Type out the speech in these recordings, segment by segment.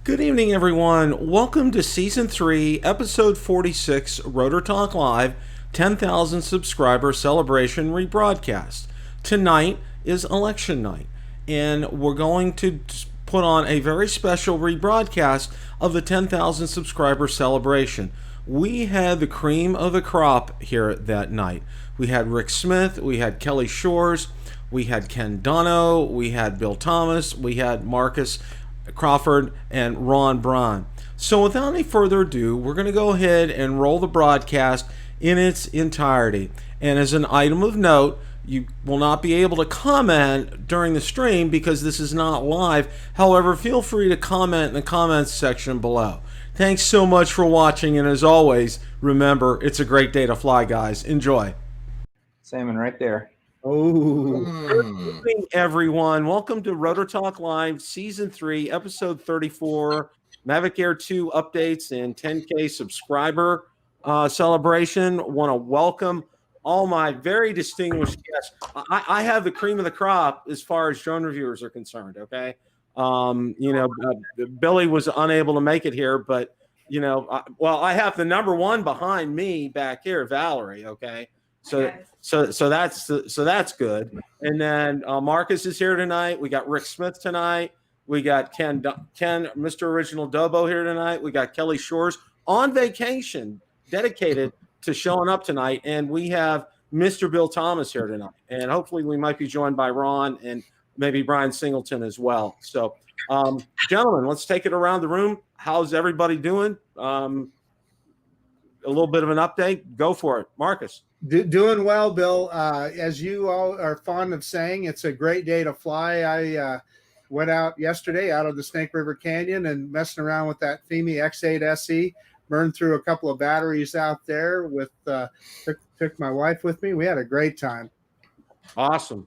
Good evening, everyone. Welcome to Season 3, Episode 46, Rotor Talk Live, 10,000 subscriber celebration rebroadcast. Tonight is election night, and we're going to put on a very special rebroadcast of the 10,000 subscriber celebration. We had the cream of the crop here that night. We had Rick Smith, we had Kelly Shores, we had Ken Dono, we had Bill Thomas, we had Marcus Crawford, and Ron Braun. So without any further ado, we're going to go ahead and roll the broadcast in its entirety. And as an item of note, you will not be able to comment during the stream because this is not live. However, feel free to comment in the comments section below. Thanks so much for watching, and as always, remember, it's a great day to fly, guys. Enjoy. Salmon right there. Oh, good evening, everyone. Welcome to Rotor Talk Live, Season 3, Episode 34, Mavic Air 2 updates and 10K subscriber celebration. Want to welcome all my very distinguished guests. I have the cream of the crop as far as drone reviewers are concerned, okay? Billy was unable to make it here, but, I have the number one behind me back here, Valerie, okay? So that's good. And then Marcus is here tonight. We got Rick Smith tonight. We got Ken, Mr. Original Dobo here tonight. We got Kelly Shores on vacation, dedicated to showing up tonight. And we have Mr. Bill Thomas here tonight. And hopefully we might be joined by Ron and maybe Brian Singleton as well. So, gentlemen, let's take it around the room. How's everybody doing? A little bit of an update. Go for it. Marcus. Doing well, Bill. As you all are fond of saying, it's a great day to fly. I went out yesterday out of the Snake River Canyon and messing around with that Fimi X8 SE. Burned through a couple of batteries out there with took my wife with me. We had a great time. Awesome.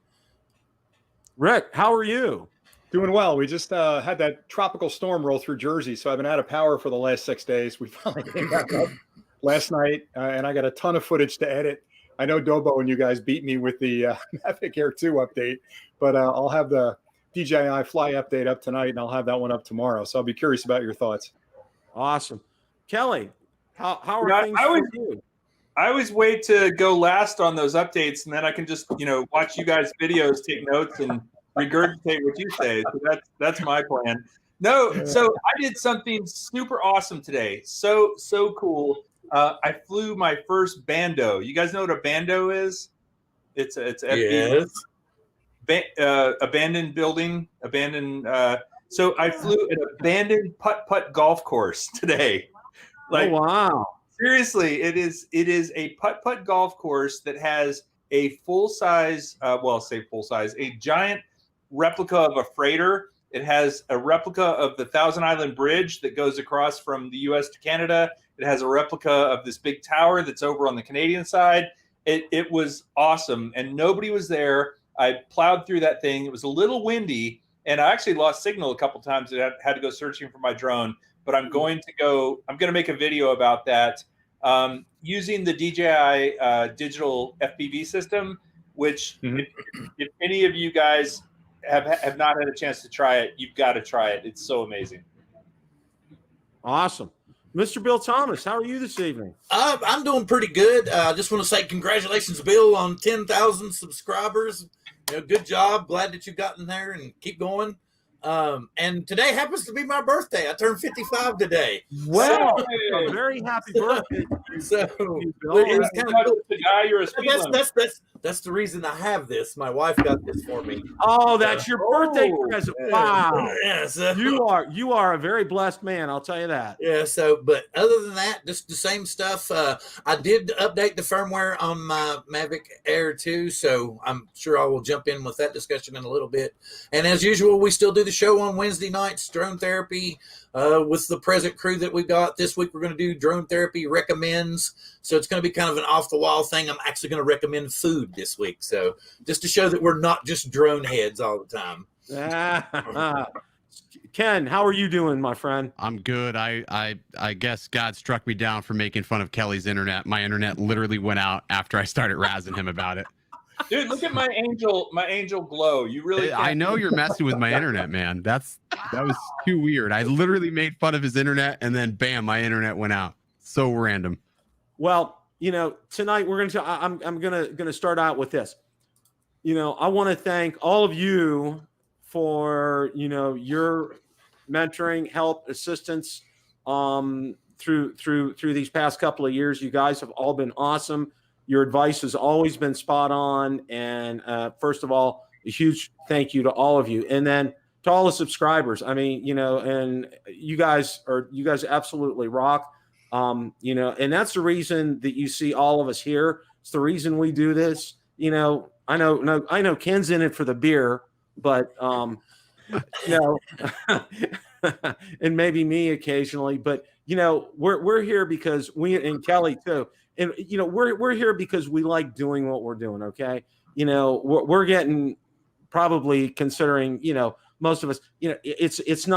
Rick, how are you? Doing well. We just had that tropical storm roll through Jersey, so I've been out of power for the last 6 days. We finally came back up last night, and I got a ton of footage to edit. I know Dobo and you guys beat me with the Mavic Air 2 update, but I'll have the DJI Fly update up tonight, and I'll have that one up tomorrow. So I'll be curious about your thoughts. Awesome. Kelly, how are things for you? I always wait to go last on those updates, and then I can just, watch you guys' videos, take notes, and regurgitate what you say. So that's my plan. No, so I did something super awesome today. So cool. I flew my first bando. You guys know what a bando is? It's yes. Abandoned building, so I flew an abandoned putt golf course today. Oh, wow. Seriously, it is a putt golf course that has a full-size, a giant replica of a freighter. It has a replica of the Thousand Island Bridge that goes across from the U.S. to Canada. It has a replica of this big tower that's over on the Canadian side. It was awesome, and nobody was there. I plowed through that thing. It was a little windy, and I actually lost signal a couple times. I had to go searching for my drone, but I'm going to make a video about that using the DJI digital FPV system, which if any of you guys have not had a chance to try it, you've got to try it. It's so amazing. Awesome. Mr. Bill Thomas, how are you this evening? I'm doing pretty good. I just want to say congratulations, Bill, on 10,000 subscribers. Good job. Glad that you've gotten there and keep going. And today happens to be my birthday. I turned 55 today. Well, a very happy birthday. So it's kind of cool. The guy you're a speed limit. That's the reason I have this. My wife got this for me. Oh, that's your birthday present. Wow. Yes. You are a very blessed man, I'll tell you that. Yeah, but other than that, just the same stuff. I did update the firmware on my Mavic Air 2, so I'm sure I will jump in with that discussion in a little bit. And as usual, we still do the show on Wednesday nights, drone therapy, with the present crew that we got. This week we're going to do drone therapy recommends. So it's going to be kind of an off-the-wall thing. I'm actually going to recommend food this week. So just to show that we're not just drone heads all the time. Ken, how are you doing, my friend? I'm good. I guess God struck me down for making fun of Kelly's internet. My internet literally went out after I started razzing him about it. Dude, look at my angel glow. You really I can't. know you're messing with my internet, man. That was too weird. I literally made fun of his internet, and then bam, my internet went out. So random. Well, tonight we're I'm gonna start out with this. I want to thank all of you for your mentoring, help, assistance through these past couple of years. You guys have all been awesome. Your advice has always been spot on. And first of all, a huge thank you to all of you, and then to all the subscribers. I mean, and you guys absolutely rock. And that's the reason that you see all of us here. It's the reason we do this. I know Ken's in it for the beer, but and maybe me occasionally, but we're here because and Kelly too. And we're here because we like doing what we're doing, okay? We're getting, probably considering, most of us, it's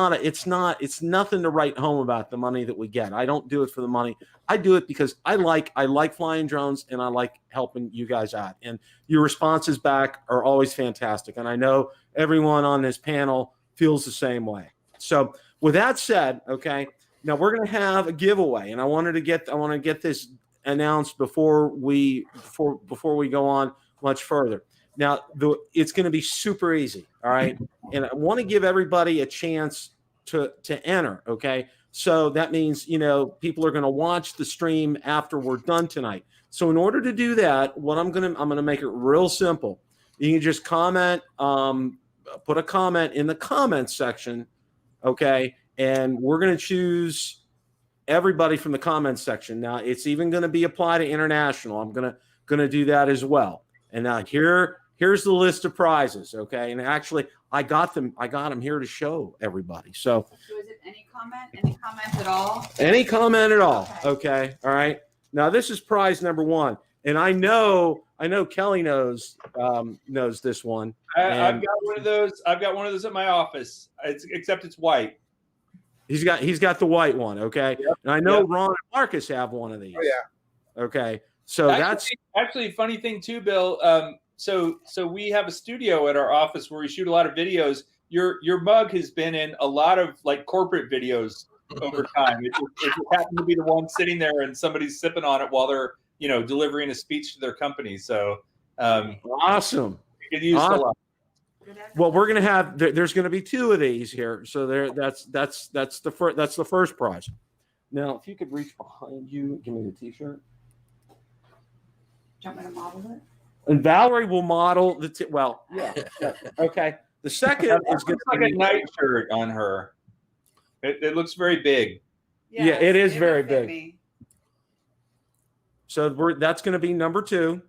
nothing to write home about the money that we get. I don't do it for the money. I do it because I like flying drones, and I like helping you guys out. And your responses back are always fantastic. And I know everyone on this panel feels the same way. So with that said, okay, now we're going to have a giveaway, and I want to get this announced before we go on much further. Now, it's going to be super easy, all right? And I want to give everybody a chance to enter, okay? So that means, people are going to watch the stream after we're done tonight. So in order to do that, I'm going to make it real simple. You can just comment, put a comment in the comments section, okay? And we're going to choose everybody from the comments section. Now, it's even going to be applied to international. I'm going to do that as well. And now here's the list of prizes, okay? And actually, I got them here to show everybody. So is it any comment at all? Any comment at all, okay? All right. Now this is prize number 1, and I know Kelly knows this one. I've got one of those. I've got one of those at my office. Except it's white. He's got the white one, okay? Yep. And I know Ron and Marcus have one of these. Oh, yeah. Okay. So that's actually a funny thing too, Bill. So we have a studio at our office where we shoot a lot of videos. Your mug has been in a lot of like corporate videos over time. It just happened to be the one sitting there and somebody's sipping on it while they're delivering a speech to their company. So awesome. You could use a lot. Well, we're gonna have there's gonna be 2 of these here. So that's the first prize. Now, if you could reach behind you, give me the T-shirt. Do you want me to model it? And Valerie will model yeah. Okay. The second is going to like a nightshirt on her. It looks very big. Yeah, it is very big. Me. So that's going to be number 2.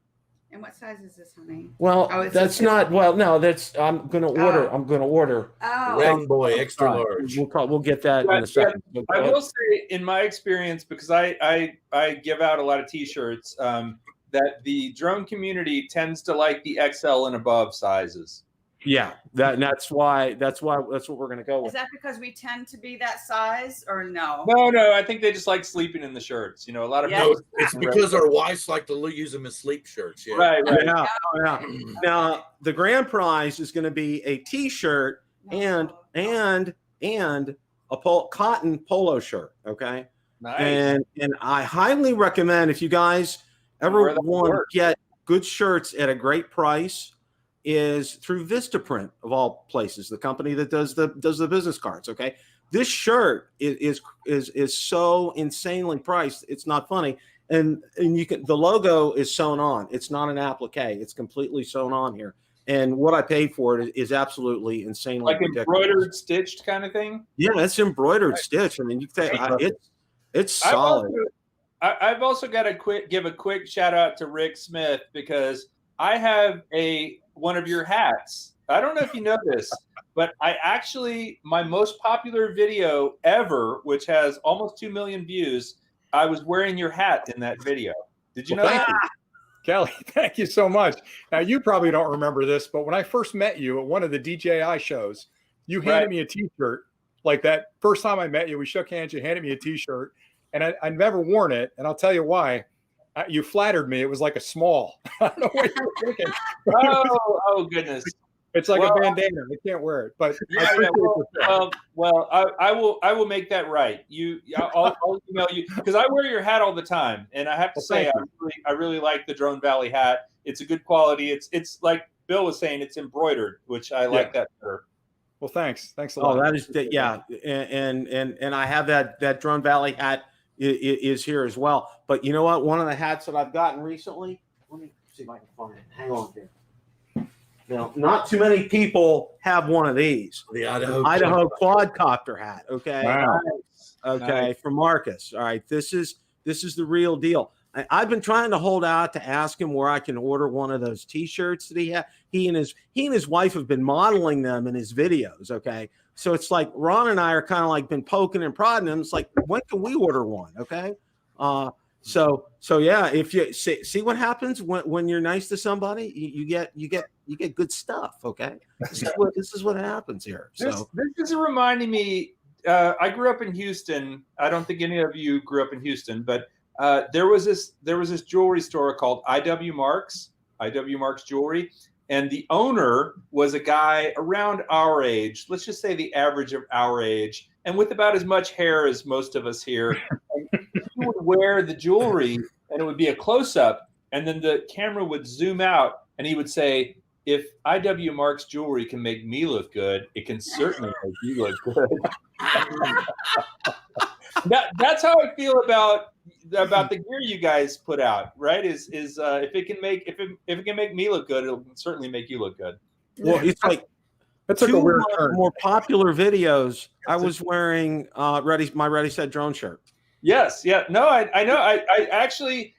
And what size is this, honey? Well, that's not. Well, no, that's. I'm going to order. Oh. I'm going to order. Oh, Round boy, extra large. We'll get that in a second. I will say, in my experience, because I give out a lot of T-shirts, that the drone community tends to like the XL and above sizes. Yeah, that's what we're going to go with. is that because we tend to be that size, or no? No, I think they just like sleeping in the shirts. A lot of No, it's because our wives like to use them as sleep shirts. Yeah. Right. Yeah. Now the grand prize is going to be a T-shirt and a cotton polo shirt. Okay. Nice. And I highly recommend, if you guys ever want to get good shirts at a great price, is through Vistaprint, of all places, the company that does the business cards. Okay, this shirt is so insanely priced, it's not funny. And the logo is sewn on. It's not an applique. It's completely sewn on here. And what I paid for it is absolutely insanely like ridiculous. Embroidered, stitched kind of thing. Yeah, it's embroidered stitch. I mean, you can it's solid. I've also got to give a quick shout out to Rick Smith, because I have one of your hats. I don't know if you know this, but my most popular video ever, which has almost 2 million views, I was wearing your hat in that video. Did you know that? You. Kelly, thank you so much. Now, you probably don't remember this, but when I first met you at one of the DJI shows, you handed me a T-shirt. Like that first time I met you, we shook hands, you handed me a T-shirt, and I'd never worn it, and I'll tell you why. You flattered me. It was like a small. I don't know what you were thinking. Oh goodness. It's like a bandana. I can't wear it, but I will make that right. I'll email you because I wear your hat all the time, and I have to say I really like the Drone Valley hat. It's a good quality. It's like Bill was saying, it's embroidered, which I like that better. Well, thanks a lot. Oh, that is and I have that Drone Valley hat is here as well. But you know what? One of the hats that I've gotten recently. Let me see if I can find it. Hang on here. Now, not too many people have one of these. The Idaho quadcopter hat. Okay. Wow. Okay. Nice. From Marcus. All right. This is the real deal. I've been trying to hold out to ask him where I can order one of those T-shirts that he had. He and his wife have been modeling them in his videos. Okay. So it's like Ron and I are kind of like been poking and prodding him. It's like, when can we order one? Okay. So yeah, if you see what happens when you're nice to somebody, you get good stuff. Okay, this is what happens here. So this is reminding me. I grew up in Houston. I don't think any of you grew up in Houston, but there was this jewelry store called IW Marks Jewelry, and the owner was a guy around our age. Let's just say the average of our age, and with about as much hair as most of us here. He would wear the jewelry and it would be a close-up, and then the camera would zoom out and he would say, if IW Marks Jewelry can make me look good, it can certainly make you look good. That's how I feel about the gear you guys put out, right? Is if it can make me look good, it'll certainly make you look good. Well, it's like that's like a weird turn. More popular videos. I was wearing my Ready Set Drone shirt. Yes, yeah, no, I know. I actually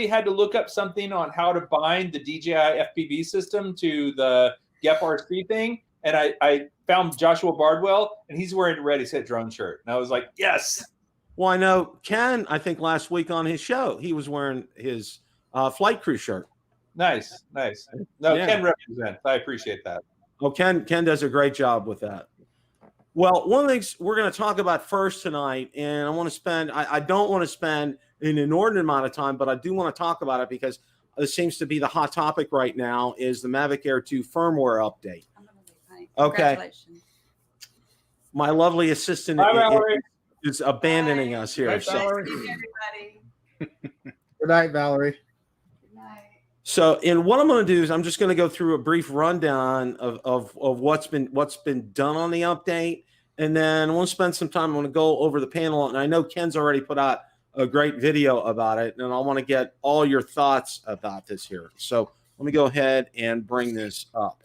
had to look up something on how to bind the DJI FPV system to the GEP RC thing, and I found Joshua Bardwell, and he's wearing a Ready Set Drone shirt, and I was like, yes. Well, I know Ken. I think last week on his show, he was wearing his flight crew shirt. Nice. No, Yeah. Ken represents. I appreciate that. Oh, Ken does a great job with that. Well, one of the things we're going to talk about first tonight, and I don't want to spend an inordinate amount of time, but I do want to talk about it because it seems to be the hot topic right now, is the Mavic Air 2 firmware update. Okay. My lovely assistant is abandoning us here. Nice So. to meet everybody. Good night, Valerie. Good night. So, and what I'm going to do is I'm just going to go through a brief rundown of what's been done on the update, and then I want to spend some time. I'm going to go over the panel, and I know Ken's already put out a great video about it, and I want to get all your thoughts about this here. So, let me go ahead and bring this up.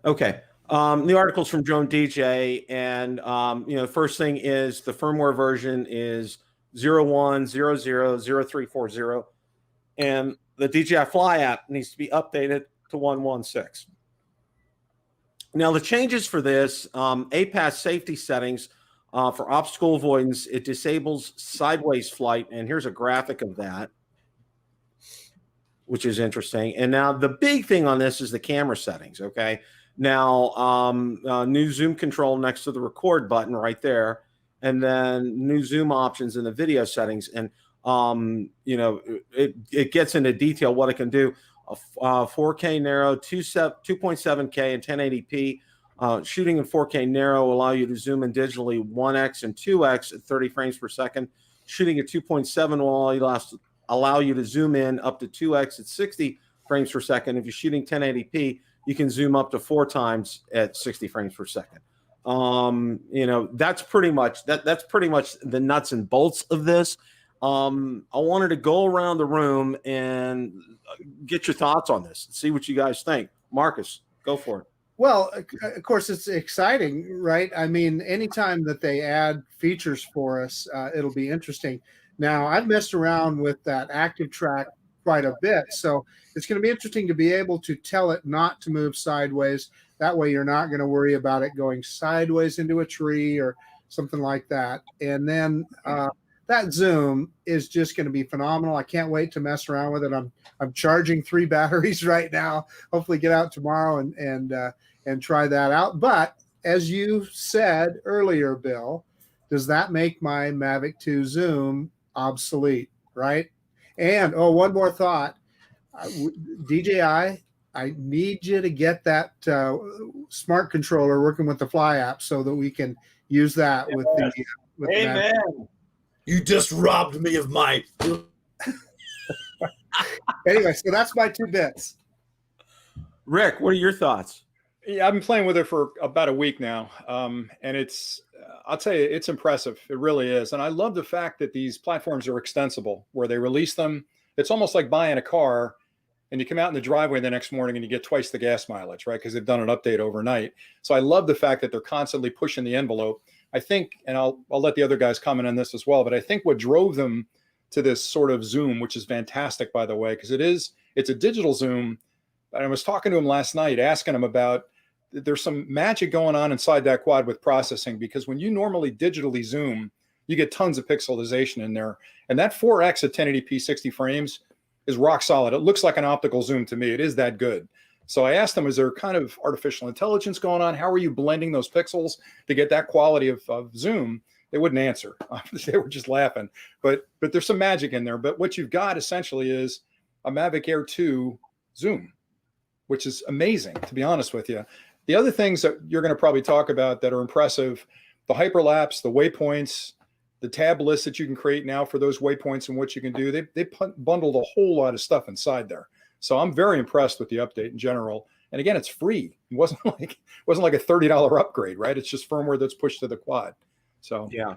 Okay. The article's from Drone DJ, and first thing is the firmware version is 01000340, and the DJI Fly app needs to be updated to 116. Now, the changes for this, APAS safety settings for obstacle avoidance, it disables sideways flight, and here's a graphic of that, which is interesting. And now the big thing on this is the camera settings, okay? Now, new zoom control next to the record button right there, and then new zoom options in the video settings. And, it gets into detail what it can do. 4K narrow, 2.7K and 1080p. Shooting in 4K narrow will allow you to zoom in digitally 1x and 2x at 30 frames per second. Shooting at 2.7 will allow you to zoom in up to 2x at 60 frames per second. If you're shooting 1080p, you can zoom up to 4 times at 60 frames per second. That's pretty much the nuts and bolts of this. I wanted to go around the room and get your thoughts on this and see what you guys think. Marcus, go for it. Well, of course, it's exciting, right? I mean, anytime that they add features for us, it'll be interesting. Now, I've messed around with that active track quite a bit, so it's going to be interesting to be able to tell it not to move sideways. That way, you're not going to worry about it going sideways into a tree or something like that. And then that zoom is just going to be phenomenal. I can't wait to mess around with it. I'm charging 3 batteries right now. Hopefully, get out tomorrow and try that out. But as you said earlier, Bill, does that make my Mavic 2 Zoom obsolete, right? And, one more thought. DJI, I need you to get that smart controller working with the Fly app so that we can use that with the Amen. Mavic. You just robbed me of my. Anyway, so that's my 2 bits. Rick, what are your thoughts? Yeah, I've been playing with it for about a week now, and I'll tell you, it's impressive. It really is. And I love the fact that these platforms are extensible, where they release them. It's almost like buying a car and you come out in the driveway the next morning and you get twice the gas mileage, right? Because they've done an update overnight. So I love the fact that they're constantly pushing the envelope. I think, and I'll let the other guys comment on this as well, but I think what drove them to this sort of zoom, which is fantastic, by the way, because it's a digital zoom. And I was talking to him last night, asking him about, there's some magic going on inside that quad with processing, because when you normally digitally zoom, you get tons of pixelization in there. And that 4X at 1080p 60 frames is rock solid. It looks like an optical zoom to me. It is that good. So I asked them, is there kind of artificial intelligence going on? How are you blending those pixels to get that quality of zoom? They wouldn't answer. They were just laughing. But there's some magic in there. But what you've got essentially is a Mavic Air 2 zoom, which is amazing, to be honest with you. The other things that you're going to probably talk about that are impressive, the hyperlapse, the waypoints, the tab list that you can create now for those waypoints and what you can do. They bundled a whole lot of stuff inside there. So I'm very impressed with the update in general. And again, it's free. It wasn't like a $30 upgrade, right? It's just firmware that's pushed to the quad. So yeah,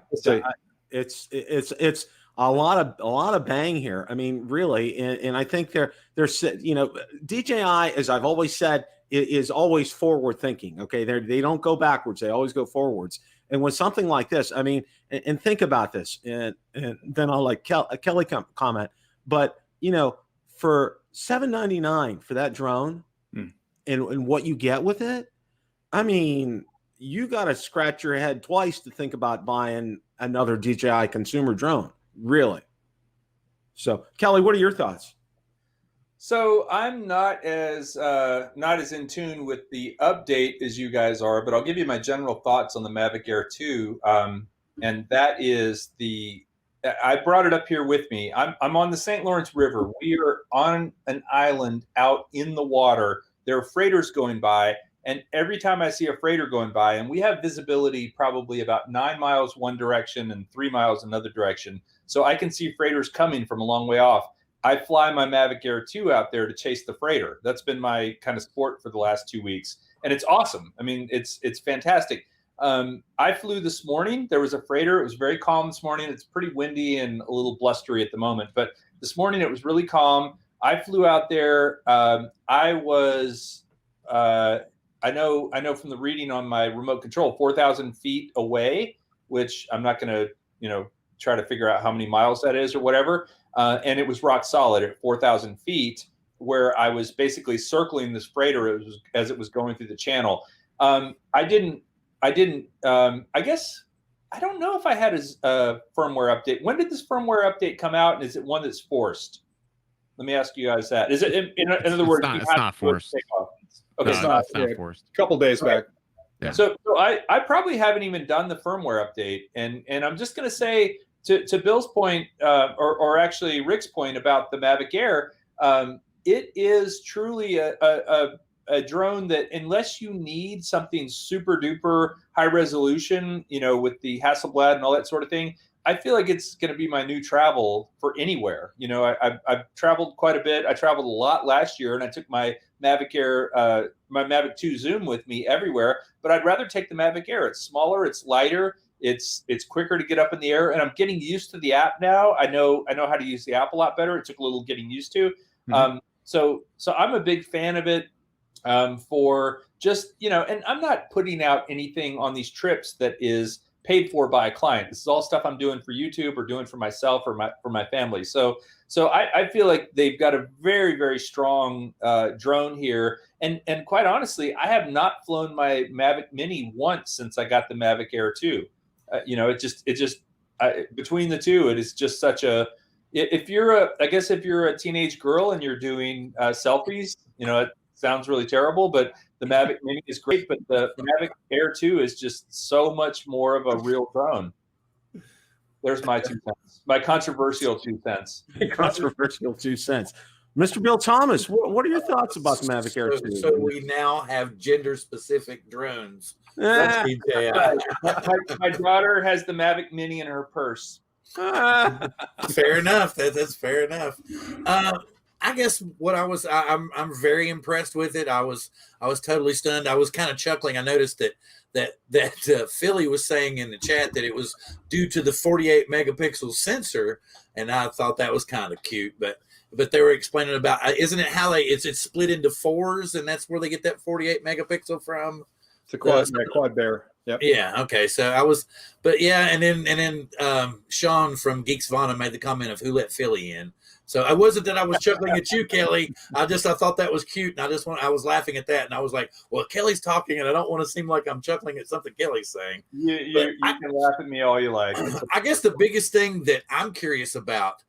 it's it's a lot of bang here. I mean, really, and I think they're DJI, as I've always said, is always forward thinking. Okay, they don't go backwards; they always go forwards. And with something like this, I mean, and think about this, and then I'll let Kelly comment. But for $799 for that drone, and what you get with it, I mean, you got to scratch your head twice to think about buying another DJI consumer drone, really. So, Kelly, what are your thoughts? So I'm not as in tune with the update as you guys are, but I'll give you my general thoughts on the Mavic Air 2, and that is I brought it up here with me. I'm on the St. Lawrence River. We are on an island out in the water. There are freighters going by, and every time I see a freighter going by, and we have visibility probably about 9 miles one direction and 3 miles another direction, so I can see freighters coming from a long way off. I fly my Mavic Air 2 out there to chase the freighter. That's been my kind of sport for the last 2 weeks, and it's awesome. I mean, it's fantastic. I flew this morning. There was a freighter. It was very calm this morning. It's pretty windy and a little blustery at the moment, but this morning it was really calm. I flew out there. I know from the reading on my remote control, 4,000 feet away, which I'm not going to, try to figure out how many miles that is or whatever. And it was rock solid at 4,000 feet, where I was basically circling this freighter as it was going through the channel. I guess, I don't know if I had a firmware update. When did this firmware update come out? And is it one that's forced? Let me ask you guys that. Is it, in other words, it's not forced. Okay, No, it's not forced. a couple days back. Yeah. So I probably haven't even done the firmware update, and I'm just going to say to Bill's point, or actually Rick's point about the Mavic Air, it is truly a drone that, unless you need something super duper high resolution, with the Hasselblad and all that sort of thing, I feel like it's going to be my new travel for anywhere. I've traveled quite a bit. I traveled a lot last year, and I took my Mavic Air, my Mavic 2 Zoom with me everywhere. But I'd rather take the Mavic Air. It's smaller, it's lighter, it's quicker to get up in the air, and I'm getting used to the app now. I know how to use the app a lot better. It took a little getting used to. Mm-hmm. So I'm a big fan of it. For just and I'm not putting out anything on these trips that is paid for by a client. This is all stuff I'm doing for YouTube or doing for myself or for my family. So I feel like they've got a very, very strong drone here. And quite honestly, I have not flown my Mavic Mini once since I got the Mavic Air 2. Between the two, it is just such a. If you're a teenage girl and you're doing selfies, it sounds really terrible, but The Mavic Mini is great, but the Mavic Air 2 is just so much more of a real drone. There's my 2 cents, my controversial 2 cents. Controversial 2 cents. Mr. Bill Thomas, what are your thoughts about the Mavic Air 2? So we now have gender-specific drones. Ah. That's DJI. My daughter has the Mavic Mini in her purse. Fair enough. That's fair enough. I guess what I'm very impressed with it. I was totally stunned. I was kind of chuckling. I noticed that Philly was saying in the chat that it was due to the 48 megapixel sensor, and I thought that was kind of cute. But they were explaining about, isn't it how it's split into fours, and that's where they get that 48 megapixel from? It's a quad bear. Yep. Yeah. Okay. So and then Sean from Geeks Vana made the comment of who let Philly in. So I wasn't that I was chuckling at you, Kelly. I thought that was cute, and I was laughing at that, and I was like, well, Kelly's talking, and I don't want to seem like I'm chuckling at something Kelly's saying. You can laugh at me all you like. I guess the biggest thing that I'm curious about,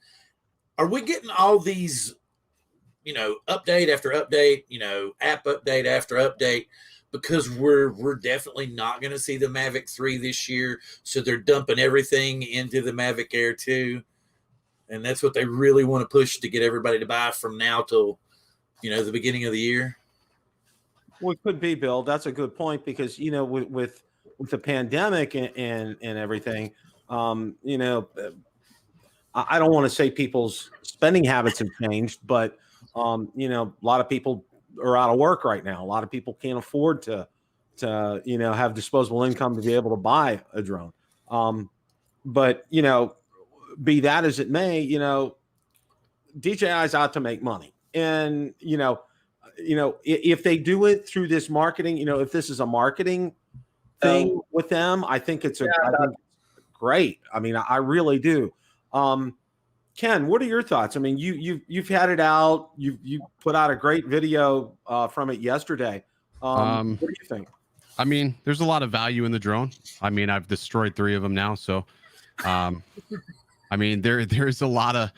are we getting all these, update after update, app update after update? Because we're definitely not going to see the Mavic 3 this year, so they're dumping everything into the Mavic Air 2. And that's what they really want to push to get everybody to buy from now till, the beginning of the year. Well, it could be, Bill. That's a good point because, with the pandemic and everything, I don't want to say people's spending habits have changed, but, a lot of people are out of work right now. A lot of people can't afford to have disposable income to be able to buy a drone. But, be that as it may, DJI is out to make money. And, if they do it through this marketing, if this is a marketing thing with them, I think I think it's great. I mean, I really do. Ken, what are your thoughts? I mean, you've had it out. You put out a great video from it yesterday. What do you think? I mean, there's a lot of value in the drone. I mean, I've destroyed 3 of them now, so I mean, there's a lot of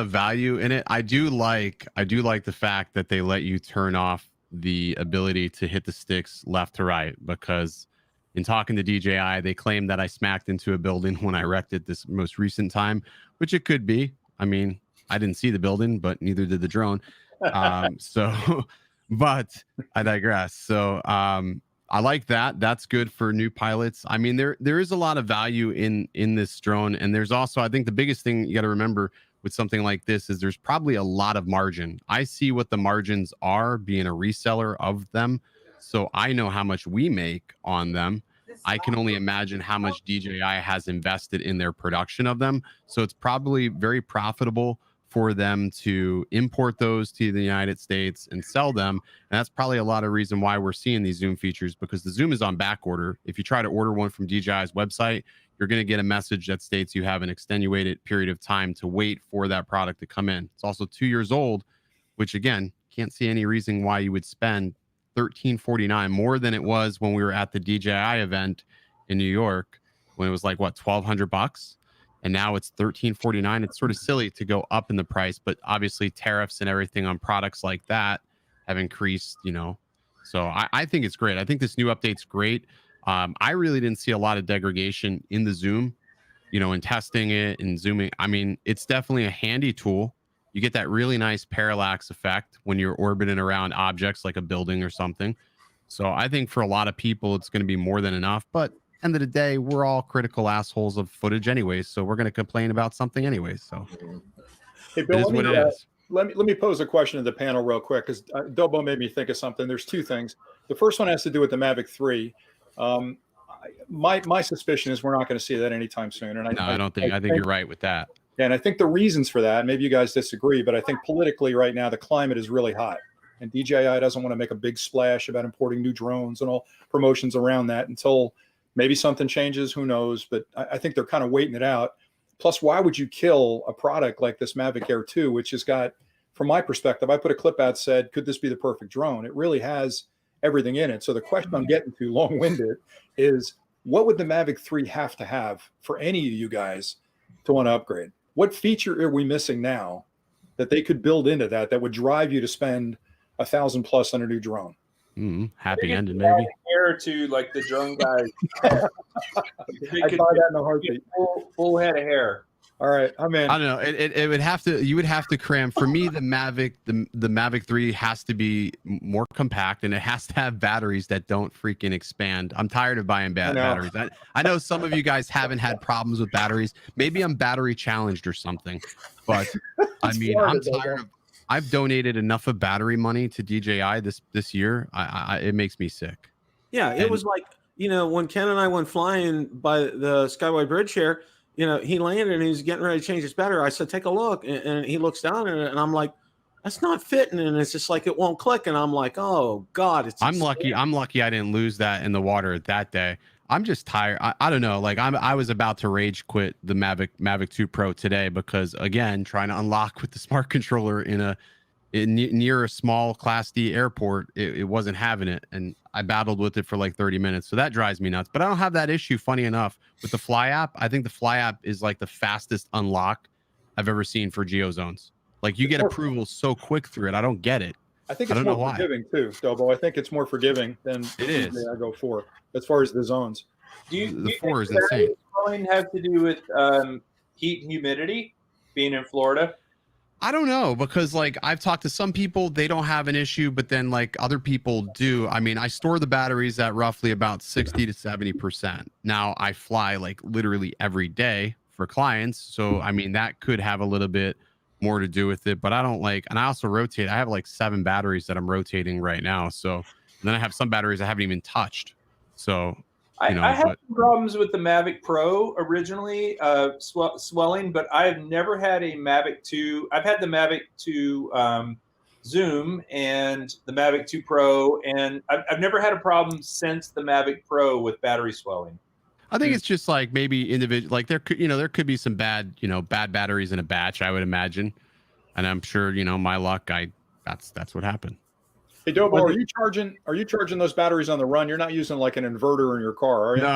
value in it. I do like the fact that they let you turn off the ability to hit the sticks left to right, because in talking to DJI, they claim that I smacked into a building when I wrecked it this most recent time, which it could be. I mean, I didn't see the building, but neither did the drone. But I digress. So I like that. That's good for new pilots. I mean, there is a lot of value in this drone. And there's also, I think the biggest thing you got to remember with something like this is there's probably a lot of margin. I see what the margins are being a reseller of them. So I know how much we make on them. I can only imagine how much DJI has invested in their production of them. So it's probably very profitable for them to import those to the United States and sell them. And that's probably a lot of reason why we're seeing these Zoom features, because the Zoom is on back order. If you try to order one from DJI's website, you're going to get a message that states you have an extenuated period of time to wait for that product to come in. It's also 2 years old, which again, can't see any reason why you would spend $13.49 more than it was when we were at the DJI event in New York, when it was like what, $1,200, and now it's $13.49. It's sort of silly to go up in the price, but obviously tariffs and everything on products like that have increased, so I think it's great. I think this new update's great. I really didn't see a lot of degradation in the Zoom, in testing it and zooming. I mean, it's definitely a handy tool. You get that really nice parallax effect when you're orbiting around objects like a building or something. So I think for a lot of people, it's going to be more than enough. But end of the day, we're all critical assholes of footage anyways. So we're going to complain about something anyways. So hey, Bill, it is what it is. Let me pose a question to the panel real quick, because Dobo made me think of something. There's 2 things. The first one has to do with the Mavic 3. My suspicion is we're not going to see that anytime soon. And I don't think. I think you're right with that. And I think the reasons for that, maybe you guys disagree, but I think politically right now the climate is really hot, and DJI doesn't want to make a big splash about importing new drones and all promotions around that until maybe something changes. Who knows? But I think they're kind of waiting it out. Plus, why would you kill a product like this Mavic Air 2, which has got, from my perspective, I put a clip out, said, could this be the perfect drone? It really has everything in it. So the question I'm getting to, long-winded, is what would the Mavic 3 have to have for any of you guys to want to upgrade? What feature are we missing now that they could build into that would drive you to spend $1,000+ on a new drone? Happy ending, maybe. Hair to like the drone guys. I'd buy that in a heartbeat. Full head of hair. All right, I'm in. I don't know. It would have to. You would have to cram. For me, the Mavic, the Mavic 3 has to be more compact, and it has to have batteries that don't freaking expand. I'm tired of buying batteries. I know some of you guys haven't had problems with batteries. Maybe I'm battery challenged or something. But I mean, I'm tired of. I've donated enough of battery money to DJI this year. It makes me sick. Yeah, it was like, when Ken and I went flying by the Skyway Bridge here, he landed and he was getting ready to change his battery. I said, take a look. And he looks down at it and I'm like, that's not fitting. And it's just like, it won't click. And I'm like, oh God. I'm lucky I didn't lose that in the water that day. I'm just tired. I don't know. Like I was about to rage quit the Mavic 2 Pro today because again, trying to unlock with the smart controller near a small Class D airport, it wasn't having it. And I battled with it for like 30 minutes. So that drives me nuts. But I don't have that issue, funny enough, with the Fly app. I think the Fly app is like the fastest unlock I've ever seen for GeoZones. Like you get approval so quick through it. I don't get it. I think it's more forgiving too, Dobo. I think it's more forgiving than it is. I go 4 as far as the zones. The 4 is insane. Does it have to do with heat and humidity being in Florida? I don't know, because like I've talked to some people, they don't have an issue, but then like other people do. I mean, I store the batteries at roughly about 60 to 70%. Now I fly like literally every day for clients. So, I mean, that could have a little bit more to do with it, but I don't like, and I also rotate. I have like 7 batteries that I'm rotating right now. So then I have some batteries I haven't even touched. So, I had some problems with the Mavic Pro originally, swelling, but I've never had a Mavic 2. I've had the Mavic 2 Zoom and the Mavic 2 Pro, and I've never had a problem since the Mavic Pro with battery swelling. I think it's just like maybe individual, like there could be some bad batteries in a batch, I would imagine. And I'm sure, my luck, that's what happened. Hey, Dobo, are you charging those batteries on the run? You're not using like an inverter in your car, are you? No.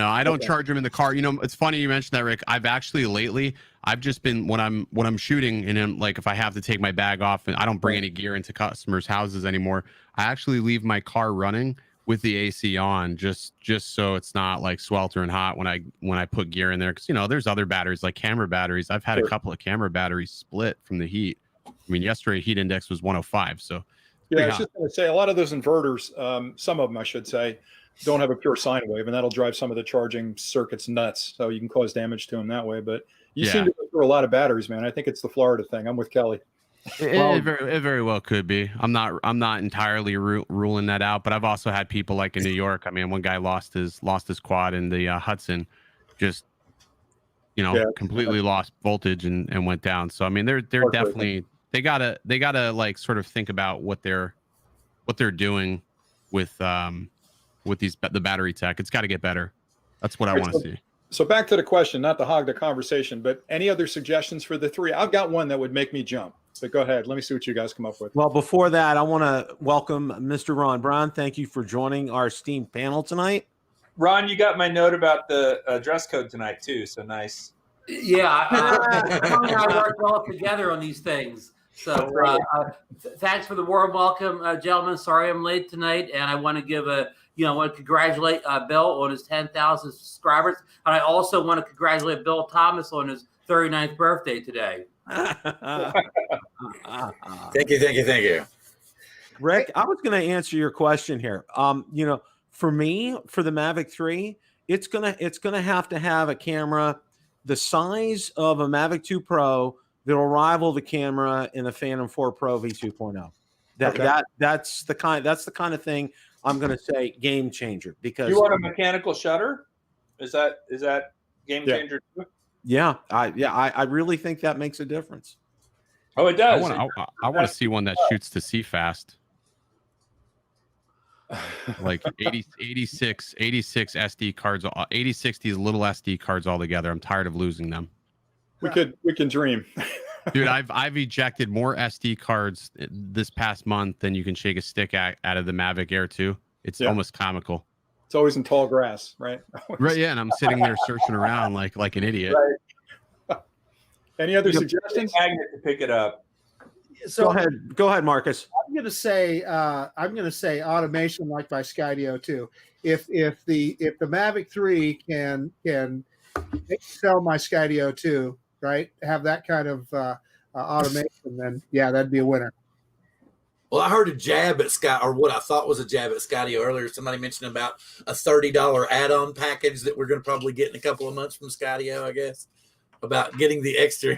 I don't charge them in the car. It's funny you mentioned that, Rick. I've actually lately, I've just been when I'm shooting, and then like if I have to take my bag off, and I don't bring any gear into customers' houses anymore, I actually leave my car running with the AC on, just so it's not like sweltering hot when I put gear in there. Because there's other batteries like camera batteries. I've had a couple of camera batteries split from the heat. I mean, yesterday heat index was 105, so. Yeah, I was just going to say a lot of those inverters, some of them I should say, don't have a pure sine wave, and that'll drive some of the charging circuits nuts. So you can cause damage to them that way. But you seem to go through a lot of batteries, man. I think it's the Florida thing. I'm with Kelly. It very well could be. I'm not entirely ruling that out, but I've also had people like in New York. I mean, one guy lost his quad in the Hudson, just completely lost voltage and went down. So I mean, they're definitely. They gotta like sort of think about what they're doing with the battery tech. It's got to get better. That's what I want to see. So back to the question, not to hog the conversation, but any other suggestions for the 3? I've got one that would make me jump. But go ahead. Let me see what you guys come up with. Well, before that, I want to welcome Mr. Ron Brown. Thank you for joining our esteemed panel tonight. Ron, you got my note about the dress code tonight too. So nice. Yeah, I work well together on these things. So thanks for the warm welcome, gentlemen. Sorry I'm late tonight, and I want to give I want to congratulate Bill on his 10,000 subscribers, and I also want to congratulate Bill Thomas on his 39th birthday today. Thank you. Rick, I was going to answer your question here. For me, for the Mavic 3, it's gonna have to have a camera the size of a Mavic 2 Pro that'll rival the camera in the Phantom 4 Pro V2.0. That's the kind of thing I'm going to say game changer, because you want a mechanical shutter. Is that game changer too? Yeah, I really think that makes a difference. Oh, it does. I want to see one that shoots to see fast. Like 86 SD cards, 8060 little SD cards all together. I'm tired of losing them. We can dream. Dude, I've ejected more SD cards this past month than you can shake a stick out of the Mavic Air 2. It's almost comical. It's always in tall grass, right? Right, yeah, and I'm sitting there searching around like an idiot. Right. Any other suggestions? Magnet to pick it up. So go ahead, Marcus. going to say automation like by Skydio too. If the Mavic 3 can sell my Skydio 2, right? Have that kind of automation, then yeah, that'd be a winner. Well, I heard a jab at Sky, or what I thought was a jab at Skydio earlier. Somebody mentioned about a $30 add-on package that we're going to probably get in a couple of months from Skydio, I guess, about getting the extra.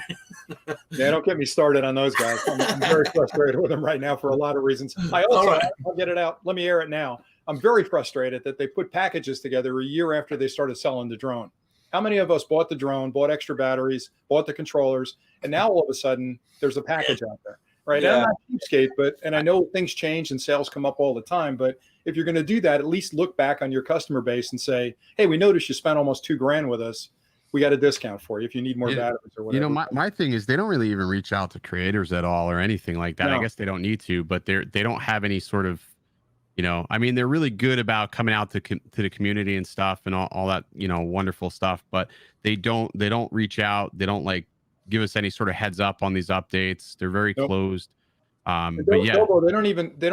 Yeah, don't get me started on those guys. I'm very frustrated with them right now for a lot of reasons. I'll get it out. Let me air it now. I'm very frustrated that they put packages together a year after they started selling the drone. How many of us bought the drone, bought extra batteries, bought the controllers, and now all of a sudden there's a package out there? Right. Yeah. I'm not cheapskate, and I know things change and sales come up all the time. But if you're going to do that, at least look back on your customer base and say, hey, we noticed you spent almost $2,000 with us. We got a discount for you if you need more batteries or whatever. You know, my thing is they don't really even reach out to creators at all or anything like that. No. I guess they don't need to, but they don't have any sort of, you know, I mean, they're really good about coming out to the community and stuff and all that, you know, wonderful stuff. But they don't reach out. They don't like give us any sort of heads up on these updates. They're very closed. But yeah, they don't